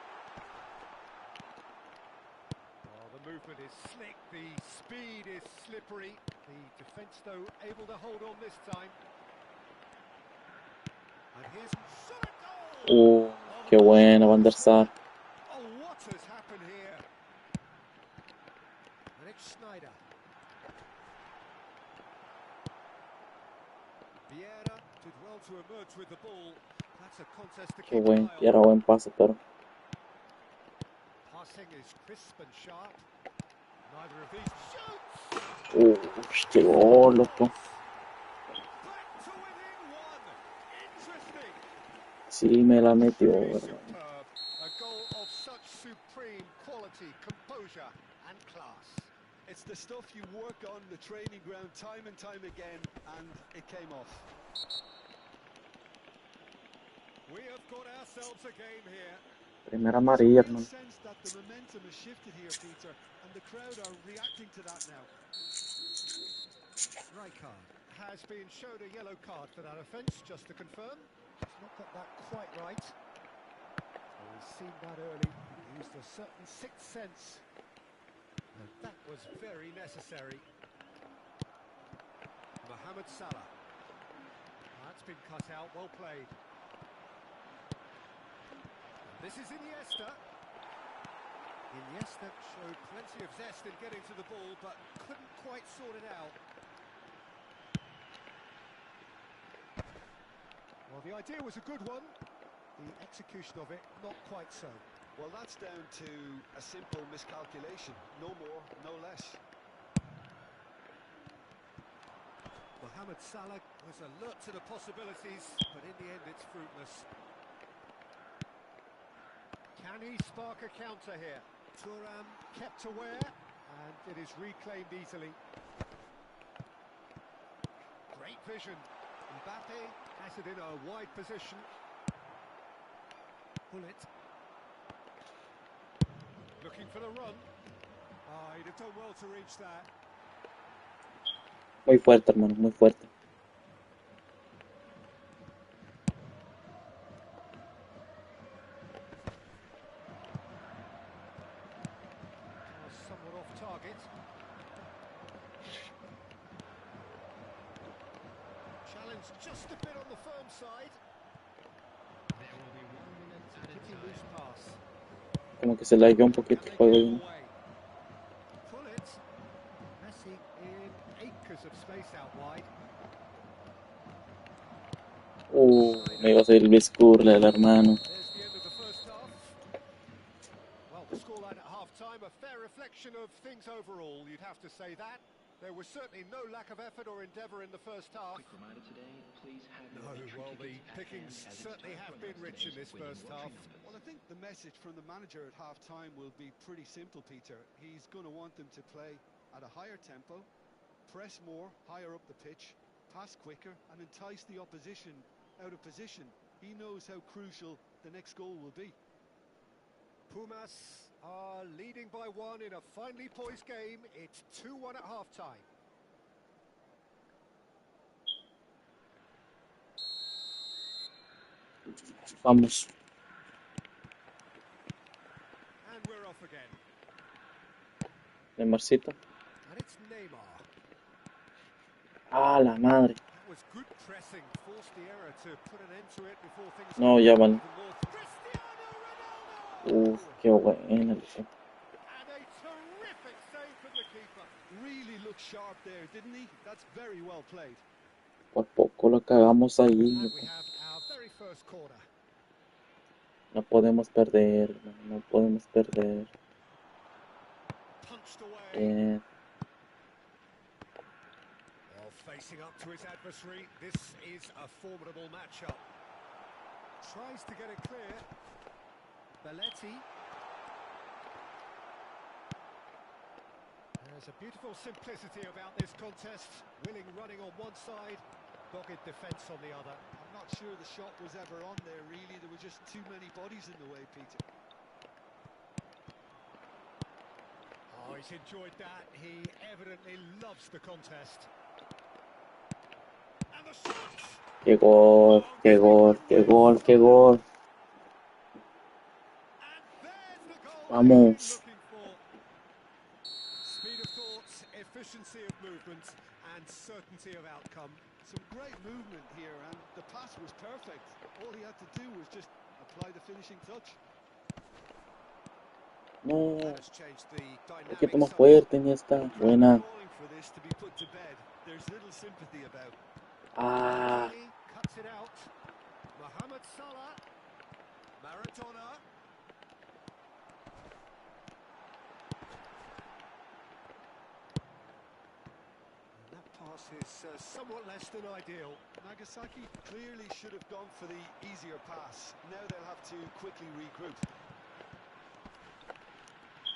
Oh, the movement is slick, the speed is slippery. The defence, though, able to hold on this time. And here's shot at goal! Qué buena, Van der Sar. Oh, what has happened here? And it's Schneider. Vieira did well to emerge with the ball. That's a contest to Qué keep buen. an eye Y era on. buen pase, pero. Passing is crisp and sharp. Neither of these shoots. Llegó, loco. Back to within one. Interesting. Sí, me la metió, Truly hermano. superb. A goal of such supreme quality, composure, and class. It's the stuff you work on the training ground time and time again, and it came off. We have got ourselves a game here. Primera There's a amarilla, real hermano. sense that the momentum has shifted here, Peter, and the crowd are reacting to that now. Rijkaard has been shown a yellow card for that offence, just to confirm. He's not got that quite right. So we've seen that early. He used a certain sixth sense. And that was very necessary. Mohamed Salah. That's been cut out, well played. And this is Iniesta. Iniesta showed plenty of zest in getting to the ball, but couldn't quite sort it out. Well, the idea was a good one. The execution of it, not quite so. Well, that's down to a simple miscalculation. No more, no less. Mohamed Salah was alert to the possibilities, but in the end it's fruitless. Can he spark a counter here? Thuram kept aware, and it is reclaimed easily. Great vision. Mbappe has it in a wide position. Pull it. Looking for the run. He'd have done well to reach that. Muy fuerte, hermano, muy fuerte. Somewhat off target. Challenge just a bit on the firm side. There will be 1 minute at a time. Loose pass. Como que se le dio un poquito el juego. Pull it. Messi in acres of space out wide. Me iba a salir el Skurler, hermano. There's the end of the first half. Well, the scoreline at half-time, a fair reflection of things overall, you'd have to say that. There was certainly no lack of effort or endeavour in the first half. No, well, the pickings certainly have been rich in this first half. Well, I think the message from the manager at half-time will be pretty simple, Peter. He's going to want them to play at a higher tempo, press more, higher up the pitch, pass quicker, and entice the opposition out of position. He knows how crucial the next goal will be. Pumas are leading by 1 in a finely poised game. It's 2-1 at half-time. Vamos. And we're off again. Neymarcito. And it's Neymar. Ah, la madre. That was good pressing. Forced the error to put an end to it before things... No, ya van. Qué buena. And a terrific save from the keeper. Really looked sharp there, didn't he? That's very well played. Por poco lo cagamos ahí. And we have our very first corner. No podemos perder, no podemos perder. Punched away. Well, facing up to his adversary, this is a formidable matchup. Tries to get it clear. Belletti. There's a beautiful simplicity about this contest. Willing running on one side, dogged defence on the other. I'm not sure the shot was ever on there, really. There were just too many bodies in the way, Peter. Oh, he's enjoyed that. He evidently loves the contest. And the shot! Qué gol, qué gol, qué gol, qué gol. Vamos. Speed of thought, efficiency of movement, and certainty of outcome. Some great movement here, and the pass was perfect. All he had to do was just apply the finishing touch. No. That has changed the Un poquito más dynamics. fuerte, ya está. Buena. Calling for this to be put to bed. There's little sympathy about. Ah. Cuts it out. Mohamed Salah. Maradona. Is somewhat less than ideal. Nagasaki clearly should have gone for the easier pass. Now they'll have to quickly regroup.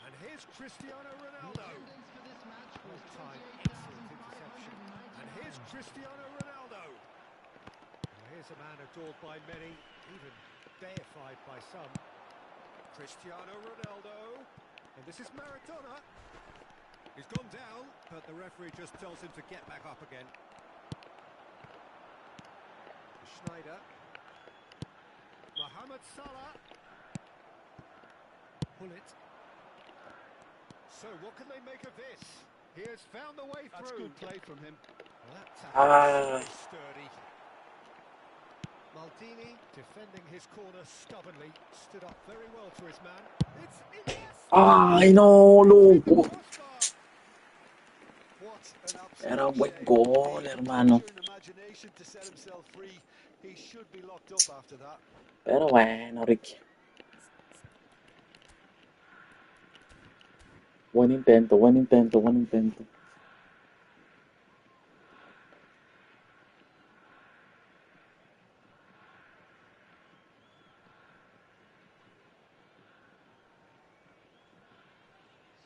And here's Cristiano Ronaldo. All-time excellent interception. And here's Cristiano Ronaldo. Now here's a man adored by many, even deified by some. Cristiano Ronaldo. And this is Maradona. He's gone down, but the referee just tells him to get back up again. Schneider. Mohamed Salah. Pull it. So what can they make of this? He has found the way through. That's good play from him. Well, that tackle is sturdy. Maldini defending his corner stubbornly. Stood up very well to his man. It's Ay, no, loco. Era un buen gol, hermano. Pero bueno, Ricky. Buen intento, buen intento, buen intento.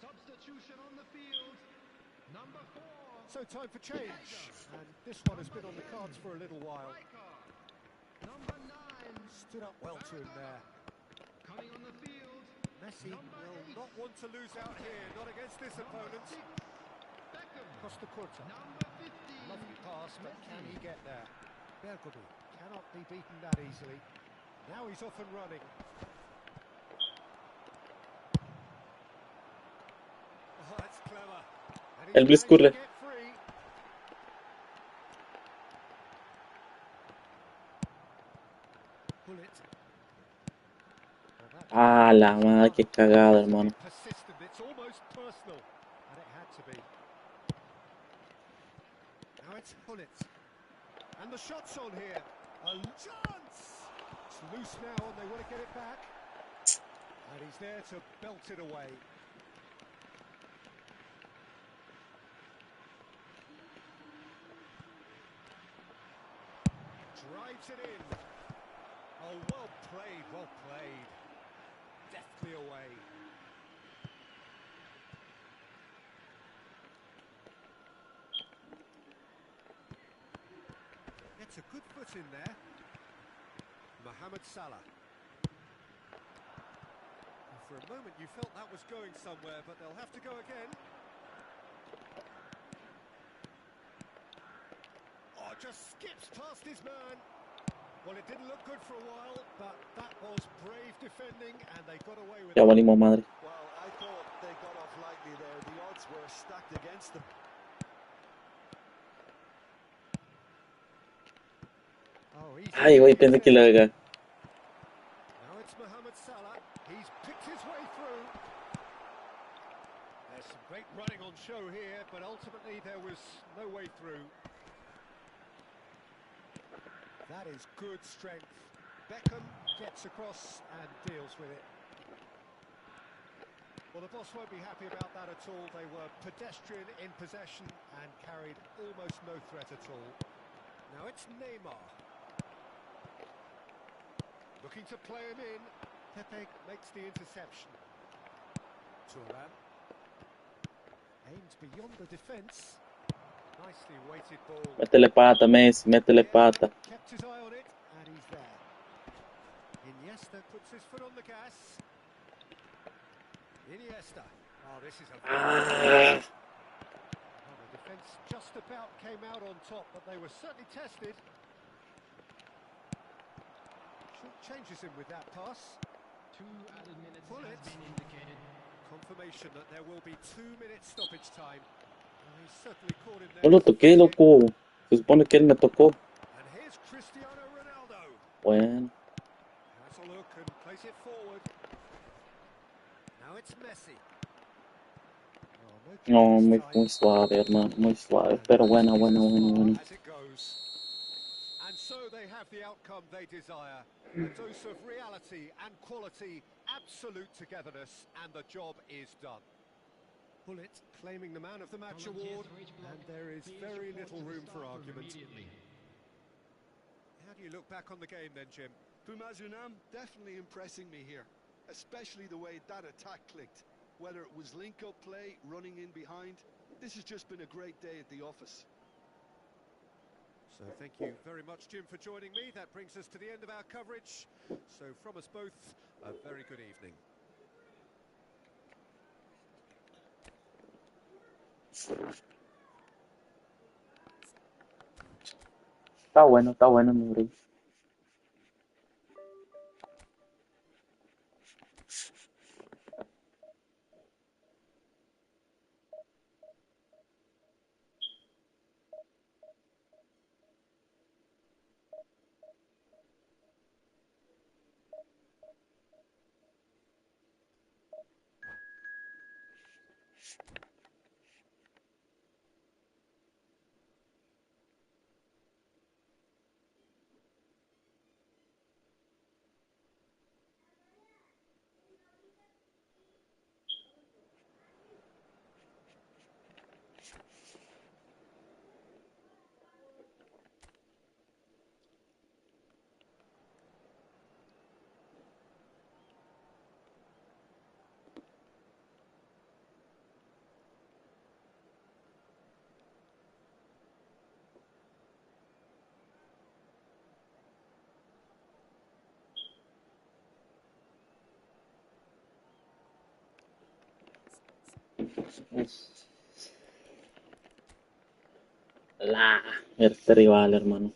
Substitution on the field. Number 4. So time for change. And this one has been on the cards for a little while. Number 9. Stood up well to him there. Coming on the field. Messi will not want to lose out here, not against this opponent. Across the quarter. Lovely pass, but can he get there? Bergobi cannot be beaten that easily. Now he's off and running. Oh, that's clever. And El he's Bliss managed to corre. get free. Pull it. Well, that Ah, la madre, qué cagada, hermano. persistent, it's almost personal. And it had to be. Now it's Hullet. And the shot's on here. A chance! It's loose now and they want to get it back. And he's there to belt it away. Drives it in. Oh, well played, well played. Deftly away. Gets a good foot in there. Mohamed Salah. And for a moment you felt that was going somewhere, but they'll have to go again. Oh, just skips past his man. Well, it didn't look good for a while, but that was brave defending, and they got away with Ya it. valimos madre. Well, I thought they got off lightly there. The odds were stacked against them. Oh, easy Ay, güey, pensé que la haga. Now it's Mohamed Salah. He's picked his way through. There's some great running on show here, but ultimately there was no way through. That is good strength. Beckham gets across and deals with it. Well, the boss won't be happy about that at all. They were pedestrian in possession and carried almost no threat at all. Now it's Neymar. Looking to play him in. Pepe makes the interception. Turan. Aims beyond the defence. Nicely weighted ball. Métele pata, Messi, métele pata. Kept his eye on it, and he's there. Iniesta puts his foot on the gas. Iniesta. Oh, this is a... Ah, Well, the defence just about came out on top, but they were certainly tested. Short changes him with that pass. 2 added minutes Pull has it. been indicated. Confirmation that there will be 2 minutes stoppage time. Well, he's certainly caught in there. no lo toqué, loco. Se supone que él me tocó. And here's Cristiano Ronaldo. Bueno, Has a look and plays it forward. Now it's Messi. Oh, no, this muy, time. muy suave, hermano, muy suave. Pero buena, buena, buena, buena. As it goes. And so they have the outcome they desire. A dose of reality and quality, absolute togetherness, and the job is done. Bullet claiming the man of the match award, and there is very little room for argument. How do you look back on the game then, Jim? Bumazunam definitely impressing me here, especially the way that attack clicked. Whether it was link-up play, running in behind, this has just been a great day at the office. So thank you very much, Jim, for joining me. That brings us to the end of our coverage. So from us both, a very good evening. Está bueno, mi bro. Este rival, hermano.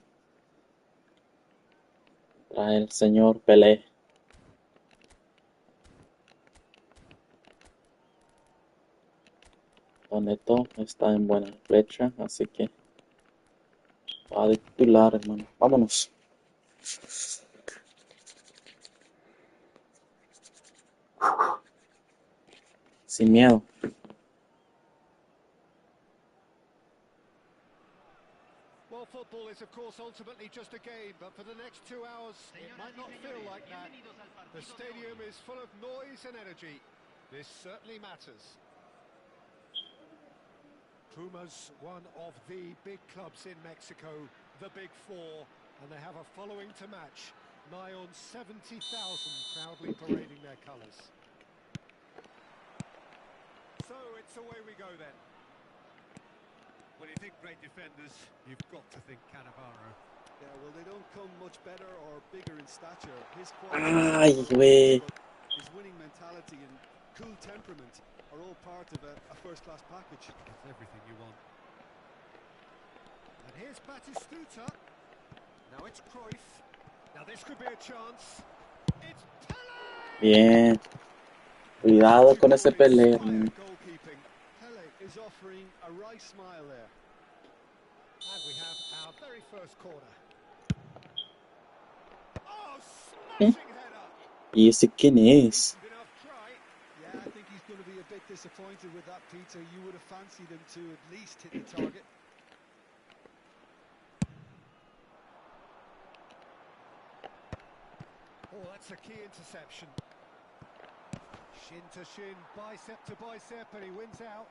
Trae el señor Pelé. Neto está en buena flecha, así que va de titular, hermano. Vámonos. Sin miedo. Well, football is, of course, ultimately just a game, but for the next 2 hours, it might not feel like that. The stadium is full of noise and energy. This certainly matters. Pumas, one of the big clubs in Mexico, the Big Four, and they have a following to match. Nigh on 70,000 proudly parading their colours. So it's away we go then. When you think great defenders, you've got to think Cannavaro. Yeah, well, they don't come much better or bigger in stature. His Ay, qualities, güey. his winning mentality and cool temperament are all part of a first-class package. That's everything you want. And here's Batistuta. Now it's Cruyff. Now this could be a chance. It's Pele! Bien. Cuidado con ese Pelé, hermano. Goalkeeping. Pele is offering a wry smile there. And we have our very first corner. Oh, ¿Eh? smashing header. ¿Y ese quién es? Decent enough try. Yeah, I think he's going to be a bit disappointed with that, Peter. You would have fancied him to at least hit the target. Oh, that's a key interception. Shin to shin, bicep to bicep, and he wins out.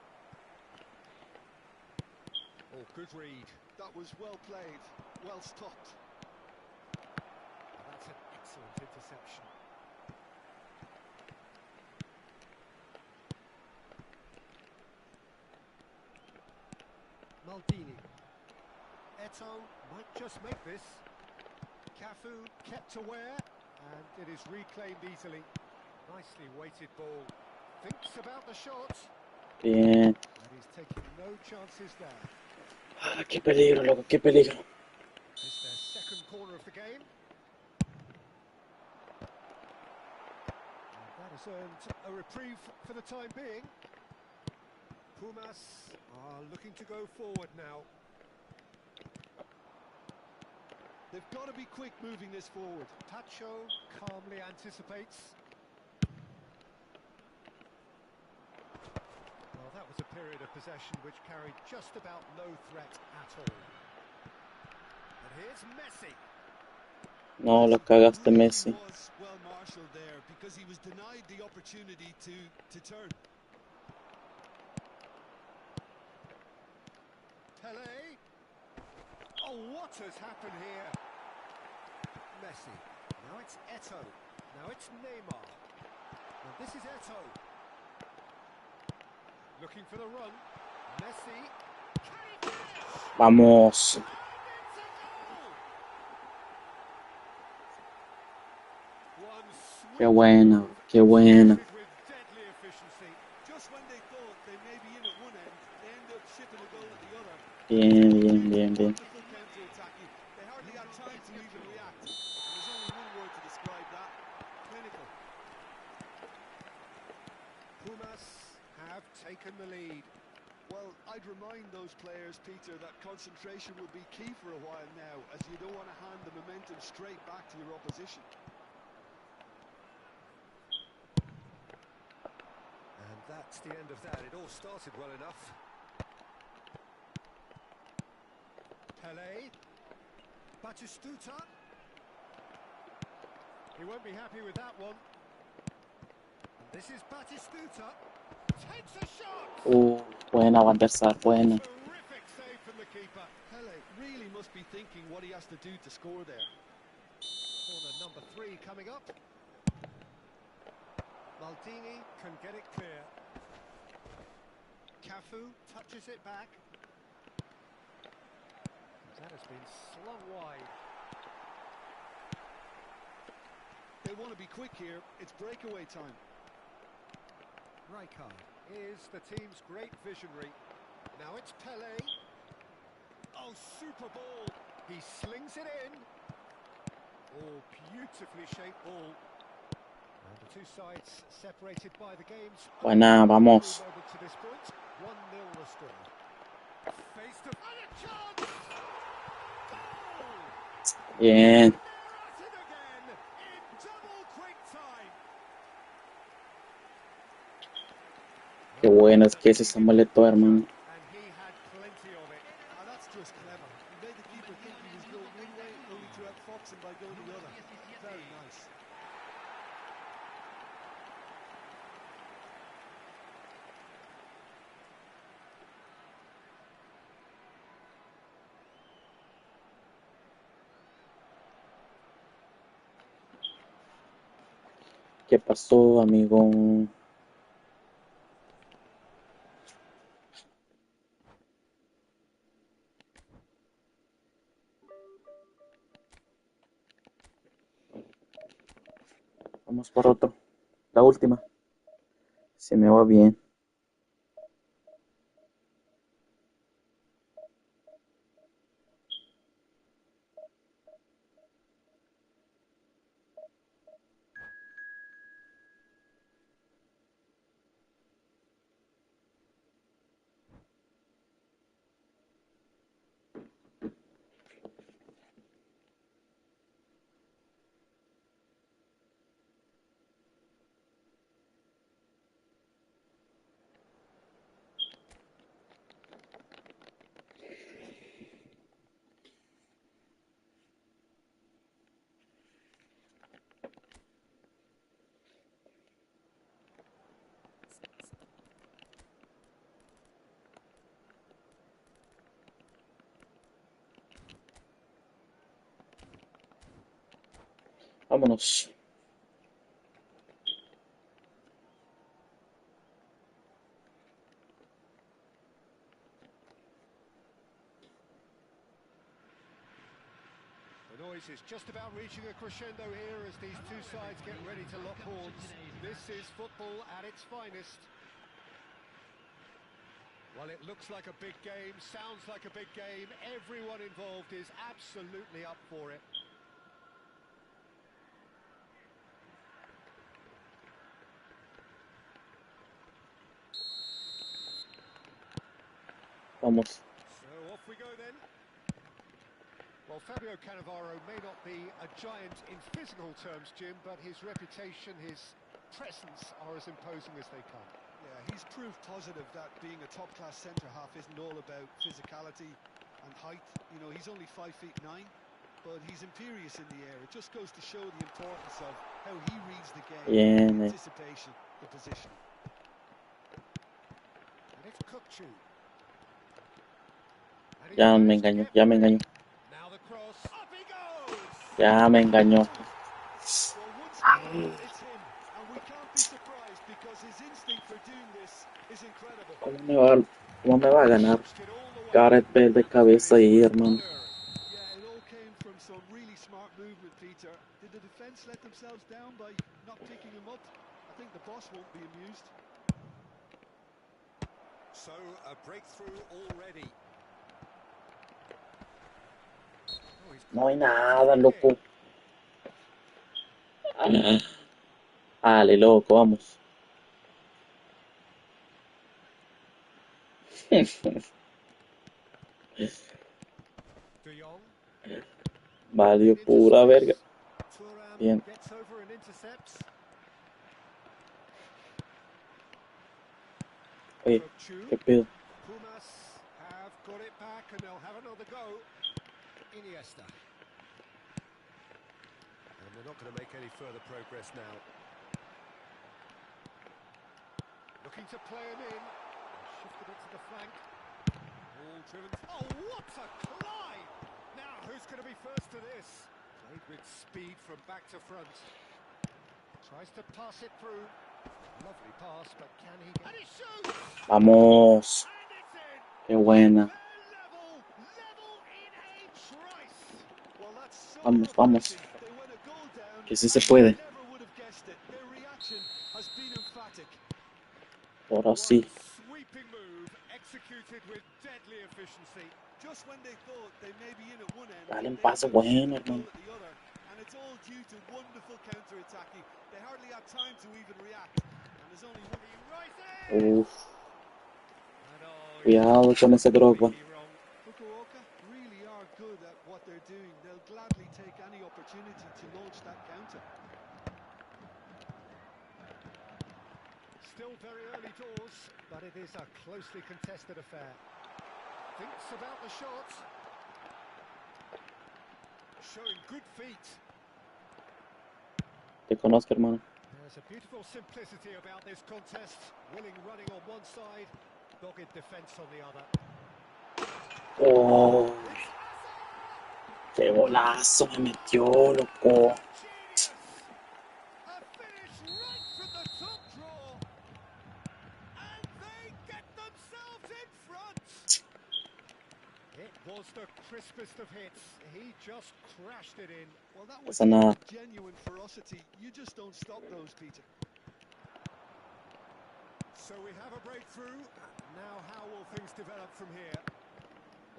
Oh, good read. That was well played, well stopped. That's an excellent interception. Maldini. Eto might just make this. Cafu kept aware, and it is reclaimed easily. Nicely weighted ball. Thinks about the shot, Bien. and he's taking no chances there. Ah, qué peligro, loco, qué peligro. It's their second corner of the game. And that has earned a reprieve for the time being. Pumas are looking to go forward now. They've got to be quick moving this forward. Pacho calmly anticipates. Well, that was a period of possession which carried just about no threat at all. And here's Messi. No, lo cagaste, Really Messi. was well marshalled there because he was denied the opportunity to turn. Pele. Oh, what has happened here? Messi. Now it's Eto. Now it's Neymar. And this is Eto. Looking for the run. Messi. Can he finish? Vamos. And it's a goal! One Qué sweet buena, move qué buena. executed with deadly efficiency. Just when they thought they may be in at one end, they end up shipping a goal at the other. Bien, bien, bien, bien. Wonderful counter-attacking. They hardly had time to even react. And there's only one word to describe that: clinical. Pumas have taken the lead. Well, I'd remind those players, Peter, that concentration will be key for a while now, as you don't want to hand the momentum straight back to your opposition. And that's the end of that. It all started well enough. Pele. Batistuta. He won't be happy with that one. And this is Batistuta. Takes a shot! Buena, Van der Sar, buena. Terrific save from the keeper. Pele really must be thinking what he has to do to score there. Corner number 3 coming up. Maldini can get it clear. Cafu touches it back. That has been slung wide. They want to be quick here. It's breakaway time. Rijkaard. is the team's great visionary. Now it's Pele. Oh, super ball. He slings it in. Oh, beautifully shaped ball. And the two sides separated by the game's Buena, vamos. moment to this point. 1-0 the score. Face to and a chance. Goal! Bien. They're at it again in double quick time. Qué bueno es que ese se molestó, hermano. And he had plenty of it. Ah, that's just clever. He made the keeper think he was going one way, only to outfox him by going the other. Very nice. ¿Qué pasó, amigo? Vamos por otro. La última. Se me va bien. Vámonos. The noise is just about reaching a crescendo here as these two sides get ready to lock horns. This is football at its finest. Well, it looks like a big game, sounds like a big game. Everyone involved is absolutely up for it. Vamos. So off we go then. Well, Fabio Cannavaro may not be a giant in physical terms, Jim, but his reputation, his presence are as imposing as they come. Yeah, he's proof positive that being a top-class centre-half isn't all about physicality and height. You know, he's only 5'9", but he's imperious in the air. It just goes to show the importance of how he reads the game, Bien. the anticipation, the position. And it's Kukçu. And he's Ya me managed to engañó, get ya me free. engañó. Now the cross. Up he goes! Ya me engañó. Well, once again, it's him, and we can't be surprised because his instinct for doing this is incredible. ¿Cómo me va a ganar? Pushed it all the way. Gareth Bale de cabeza ahí, hermano. Yeah, it all came from some really smart movement, Peter. Did the defence let themselves down by not picking him up? I think the boss won't be amused. So a breakthrough already. Oh, he's No hay caught nada, the loco. Dale, loco, vamos. De Jong. Valió Into pura space. verga. Thuram Bien. gets over and intercepts. Oye, Kukçu. ¿qué pedo? Pumas have got it back and they'll have another go. Iniesta. And they're not going to make any further progress now. Looking to play him in. Shifted it to the flank. Ball driven. Oh, what a climb! Now, who's going to be first to this? Played with speed from back to front. Tries to pass it through. Lovely pass, but can he get... And he shoots! Vamos. And it's in! Qué buena. They're level in a trice. Well, that's so Vamos, vamos. refreshing. They went a goal down, Que sí se and puede. you never would have guessed it. Their reaction has been emphatic. Ahora sí. Sweeping move executed with deadly efficiency. Just when they thought they may be in at one end, Dale un they paso end up shooting bueno, a goal hermano. at the other, and it's all due to wonderful counter-attacking. They hardly had time to even react, and there's only one. He rises! Uf, And oh, he's cuidado con ese Drogba. completely wrong. Fukuoka really are good at what they're doing. They'll gladly take any opportunity to launch that counter. Still very early doors, but it is a closely contested affair. Thinks about the shot. Showing good feet. Te conozco, hermano. There's a beautiful simplicity about this contest. Willing running on one side, dogged defence on the other. Oh, qué golazo me metió, loco. Genius! A finish right from the top draw. And they get themselves in front. It was the crispest of hits. He just crashed it in. Well, that was Pasa nada. genuine ferocity. You just don't stop those, Peter. So we have a breakthrough. Now how will things develop from here?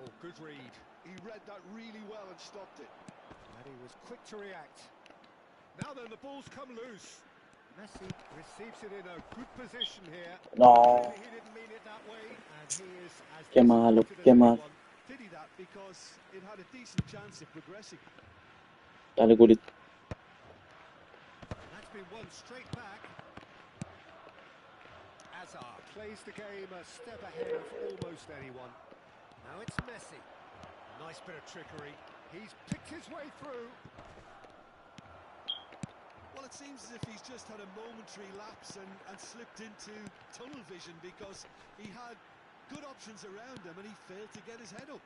Oh, good read. He read that really well and stopped it. And he was quick to react. Now then, the ball's come loose. Messi receives it in a good position here. No, Clearly he didn't mean it that way, and he is as qué malo, disappointed as qué mal. anyone. Pity that because it had a decent chance of progressing. Dale, gurito. That's been won straight back. Hazard plays the game a step ahead of almost anyone. Now it's Messi. Nice bit of trickery. He's picked his way through. Well, it seems as if he's just had a momentary lapse and slipped into tunnel vision because he had good options around him and he failed to get his head up.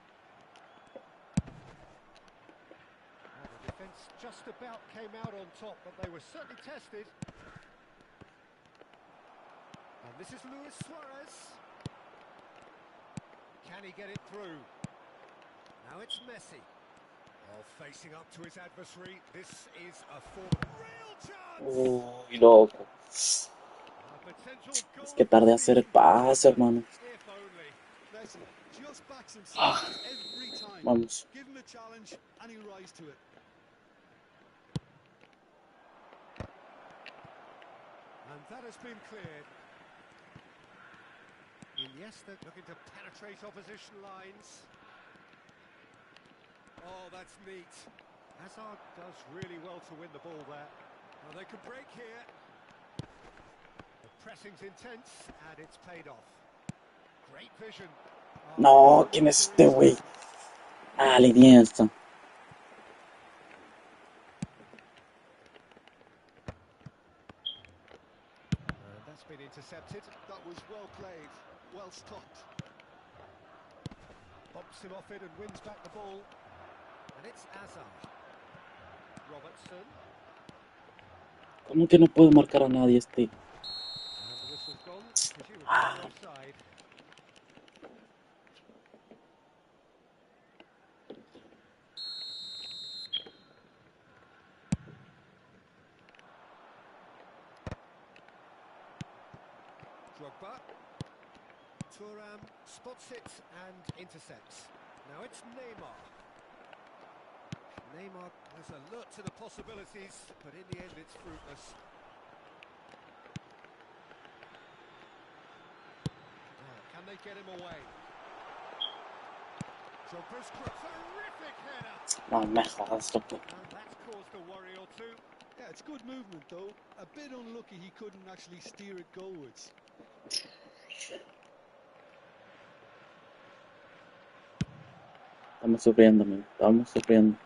Well, the defence just about came out on top, but they were certainly tested. And this is Luis Suarez. Can he get it through? Now it's Messi. Oh, facing up to his adversary. This is a real chance. Uy, loco. A potential goal Es que of the tardé a hacer el season pase, contender. hermano. If only. Messi just backs himself Ah, every time. vamos. Give him a challenge and he'll rise to it. And that has been cleared. Iniesta looking to penetrate opposition lines. Oh, that's neat. Hazard does really well to win the ball there. Well, they could break here. The pressing's intense, and it's paid off. Great vision. No, ¿quién es este güey? Ah, la Iniesta. That's been intercepted. That was well played, well stopped. Bumps him off it and wins back the ball. And it's Hazard. Robertson. ¿Cómo que no puedo marcar a nadie este? And the whistle's gone, presumably offside. Drogba. Thuram spots it and intercepts. Now it's Neymar. Neymar was alert to the possibilities, but in the end it's fruitless. Now, can they get him away? Drogba's terrific header! No me jodas, loco. And that's caused a worry or two. Yeah, it's good movement though. A bit unlucky he couldn't actually steer it goalwards. Estamos sufriendo, amigo. Estamos sufriendo.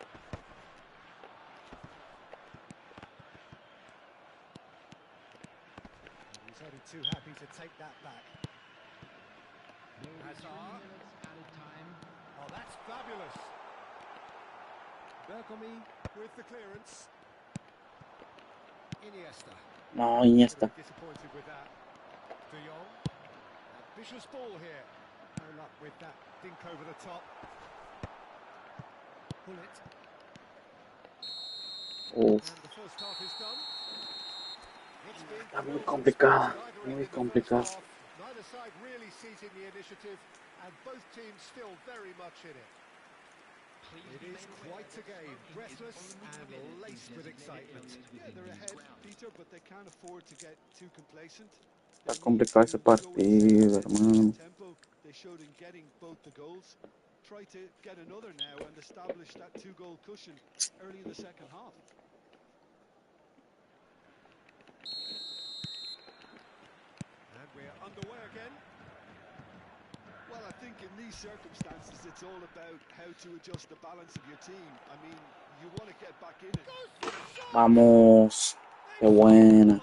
He's only too happy to take that back. Hazard. Added time. Oh, that's fabulous. Bergomi with the clearance. Iniesta. No, Iniesta. Disappointed with that. De Jong. Ambitious ball here. No luck with that dink over the top. Pull it. Uf, And the first half is done. It's been está muy thrills and complicada. sport, either Muy in the first complicada. half Neither side really seizing the initiative, and both teams still very much in it. It is quite a game, breathless and laced with excitement. Yeah, they're ahead, Peter, but they can't afford to get too complacent. Está complicado ese partido, hermano. Tempo they showed in getting both the goals. Try to get another now and establish that two-goal cushion early in the second half. And we're underway again. Well, I think in these circumstances, it's all about how to adjust the balance of your team. I mean, you want to get back in it. Vamos. Qué buena.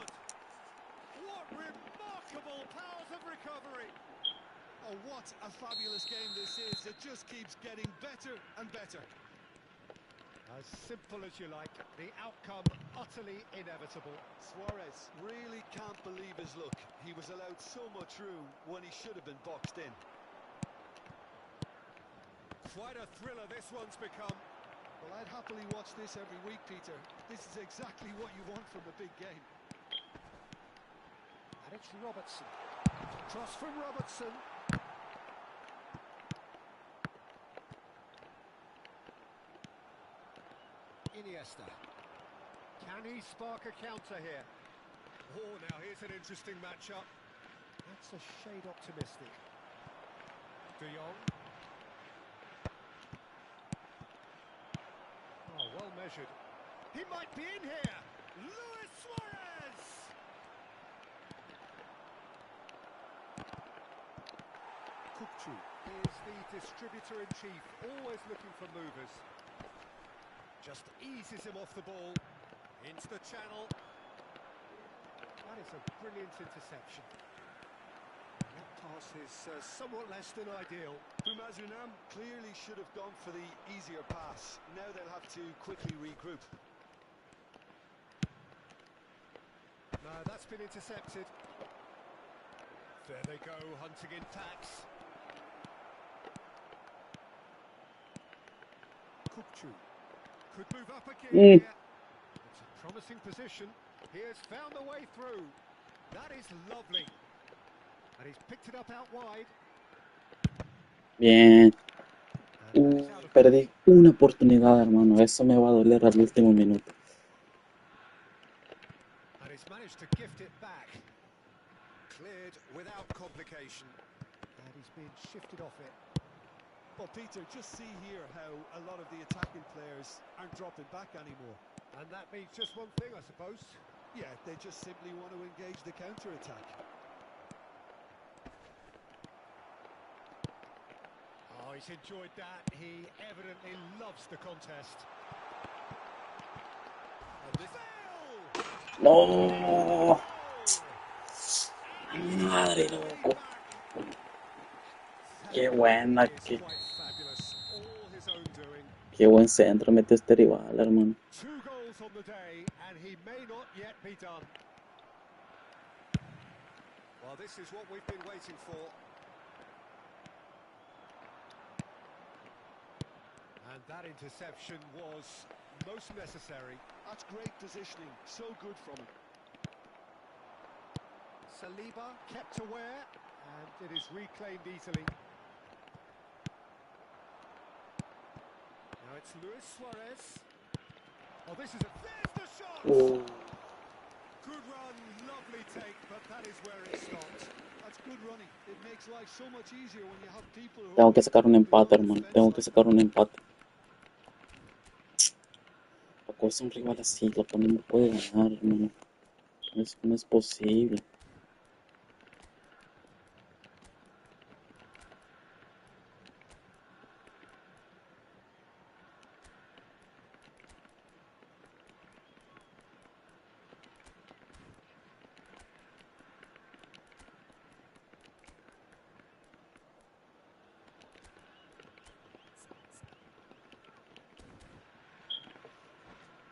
What remarkable powers of recovery. Oh, what a fabulous game this is. It just keeps getting better and better. As simple as you like, the outcome utterly inevitable. Suarez really can't believe his luck. He was allowed so much room when he should have been boxed in. Quite a thriller this one's become. Well, I'd happily watch this every week, Peter. This is exactly what you want from a big game. And it's Robertson. Cross from Robertson. Iniesta. Can he spark a counter here? Oh, now here's an interesting matchup. That's a shade optimistic. De Jong. Oh, well measured. He might be in here. Luis Suarez! Kukçu is the distributor-in-chief, always looking for movers. Just eases him off the ball. Into the channel. That is a brilliant interception. That pass is somewhat less than ideal. Bumazunam clearly should have gone for the easier pass. Now they'll have to quickly regroup. No, that's been intercepted. There they go, hunting in packs. Kukçu could move up again here. It's a promising position. He has found the way through. That is lovely. And he's picked it up out wide. Bien. Perdí una oportunidad, hermano. Eso me va a doler al último minuto. And he's managed to gift it back. Cleared without complication. And he's been shifted off it. Well, Peter, just see here how a lot of the attacking players aren't dropping back anymore. And that means just one thing, I suppose. Yeah, they just simply want to engage the counter-attack. Oh, he's enjoyed that. He evidently loves the contest. And this... No. Madre loco. Qué buena, qué buen centro metió este rival, hermano. 2 goals on the day, and he may not yet be done. Well, this is what we've been waiting for. And that interception was most necessary. That's great positioning, so good from him. Saliba kept aware, and it is reclaimed easily. Now it's Luis Suarez. Oh, this is a... There's the shot! Oh. Good run, lovely take, but that is where it stopped. That's good running. It makes life so much easier when you have people who... Tengo que sacar un empate, hermano. Tengo que sacar un empate. Loco, es un rival así, loco, no me puede ganar, hermano. No es posible.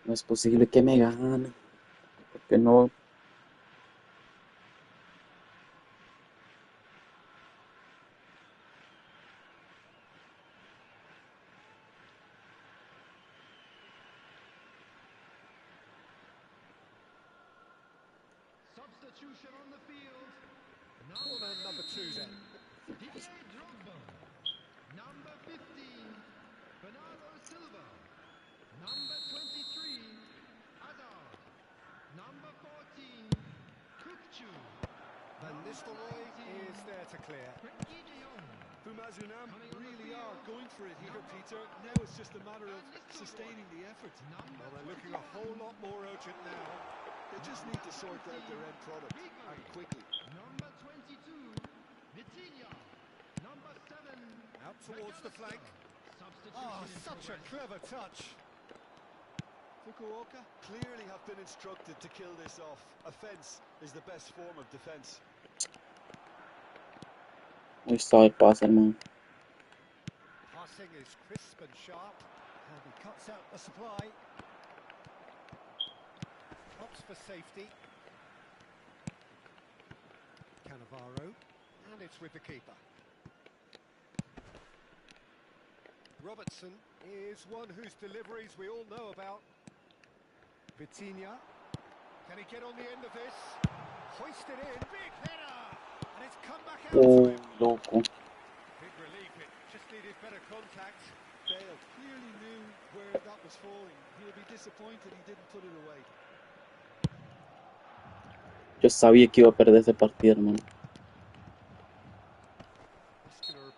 No es posible que me gane. Porque no. Substitution on the field. Corner number 2 then. Number 15, Bernardo Silva. Number 23, Hazard. Number 14, Kukcu. Van Nistelrooy is there to clear. Bumazunam really are going for it here, Peter. Now it's just a matter of sustaining the effort. Well, they're looking a whole lot more urgent now. They just need to sort out their end product, and quickly. Number 22, Vitinha. Number 7, Out towards the flank. Oh, such a clever touch. Fukuoka clearly have been instructed to kill this off. Offence is the best form of defence. Ahí está el pase, hermano. Passing is crisp and sharp, and he cuts out the supply. Opts for safety. Cannavaro, and it's with the keeper. Robertson is one whose deliveries we all know about. Vitinha, can he get on the end of this? Hoisted in, big header, and it's come back out to Oh, him. loco. Big relief, it just needed better contact. Bale clearly knew where that was falling. He'll be disappointed he didn't put it away. Yo sabía que iba a perder ese partido, hermano.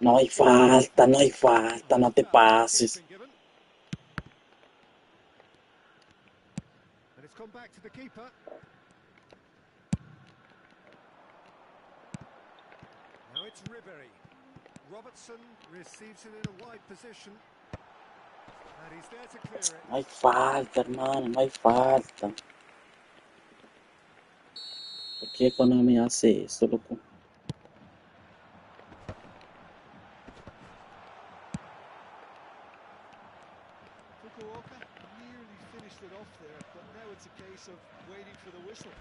No hay falta, no hay falta, no te pases. And it's come back to the keeper. Now it's Ribery. Robertson receives it in a wide position. And he's there to clear it. No hay falta, hermano, no hay falta. ¿Por qué Konami hace eso, loco? Fukuoka nearly finished it off there, but now it's a case of waiting for the whistle.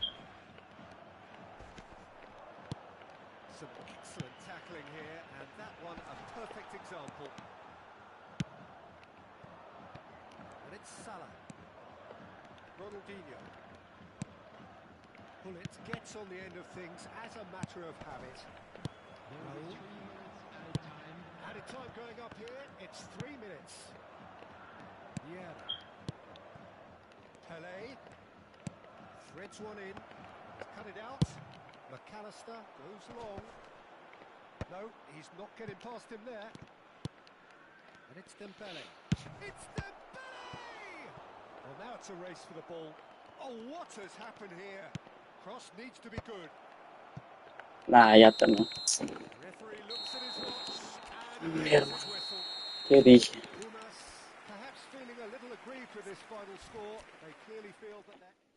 Some excellent tackling here, and that one a perfect example. And it's Salah. Ronaldinho. Pullet gets on the end of things as a matter of habit. There will be 3 minutes added time. Added time going up here, it's 3 minutes. Yeah. Pele. Threads one in. Cut it out. McAllister goes long. No, he's not getting past him there. And it's Dembele. It's Dembele! Well, now it's a race for the ball. Oh, what has happened here? Cross needs to be good. Nah, ya terminó. Referee looks at his watch and Mierda. blows his whistle. ¿Qué dije? Pumas perhaps feeling a little aggrieved with this final score. They clearly feel that they're...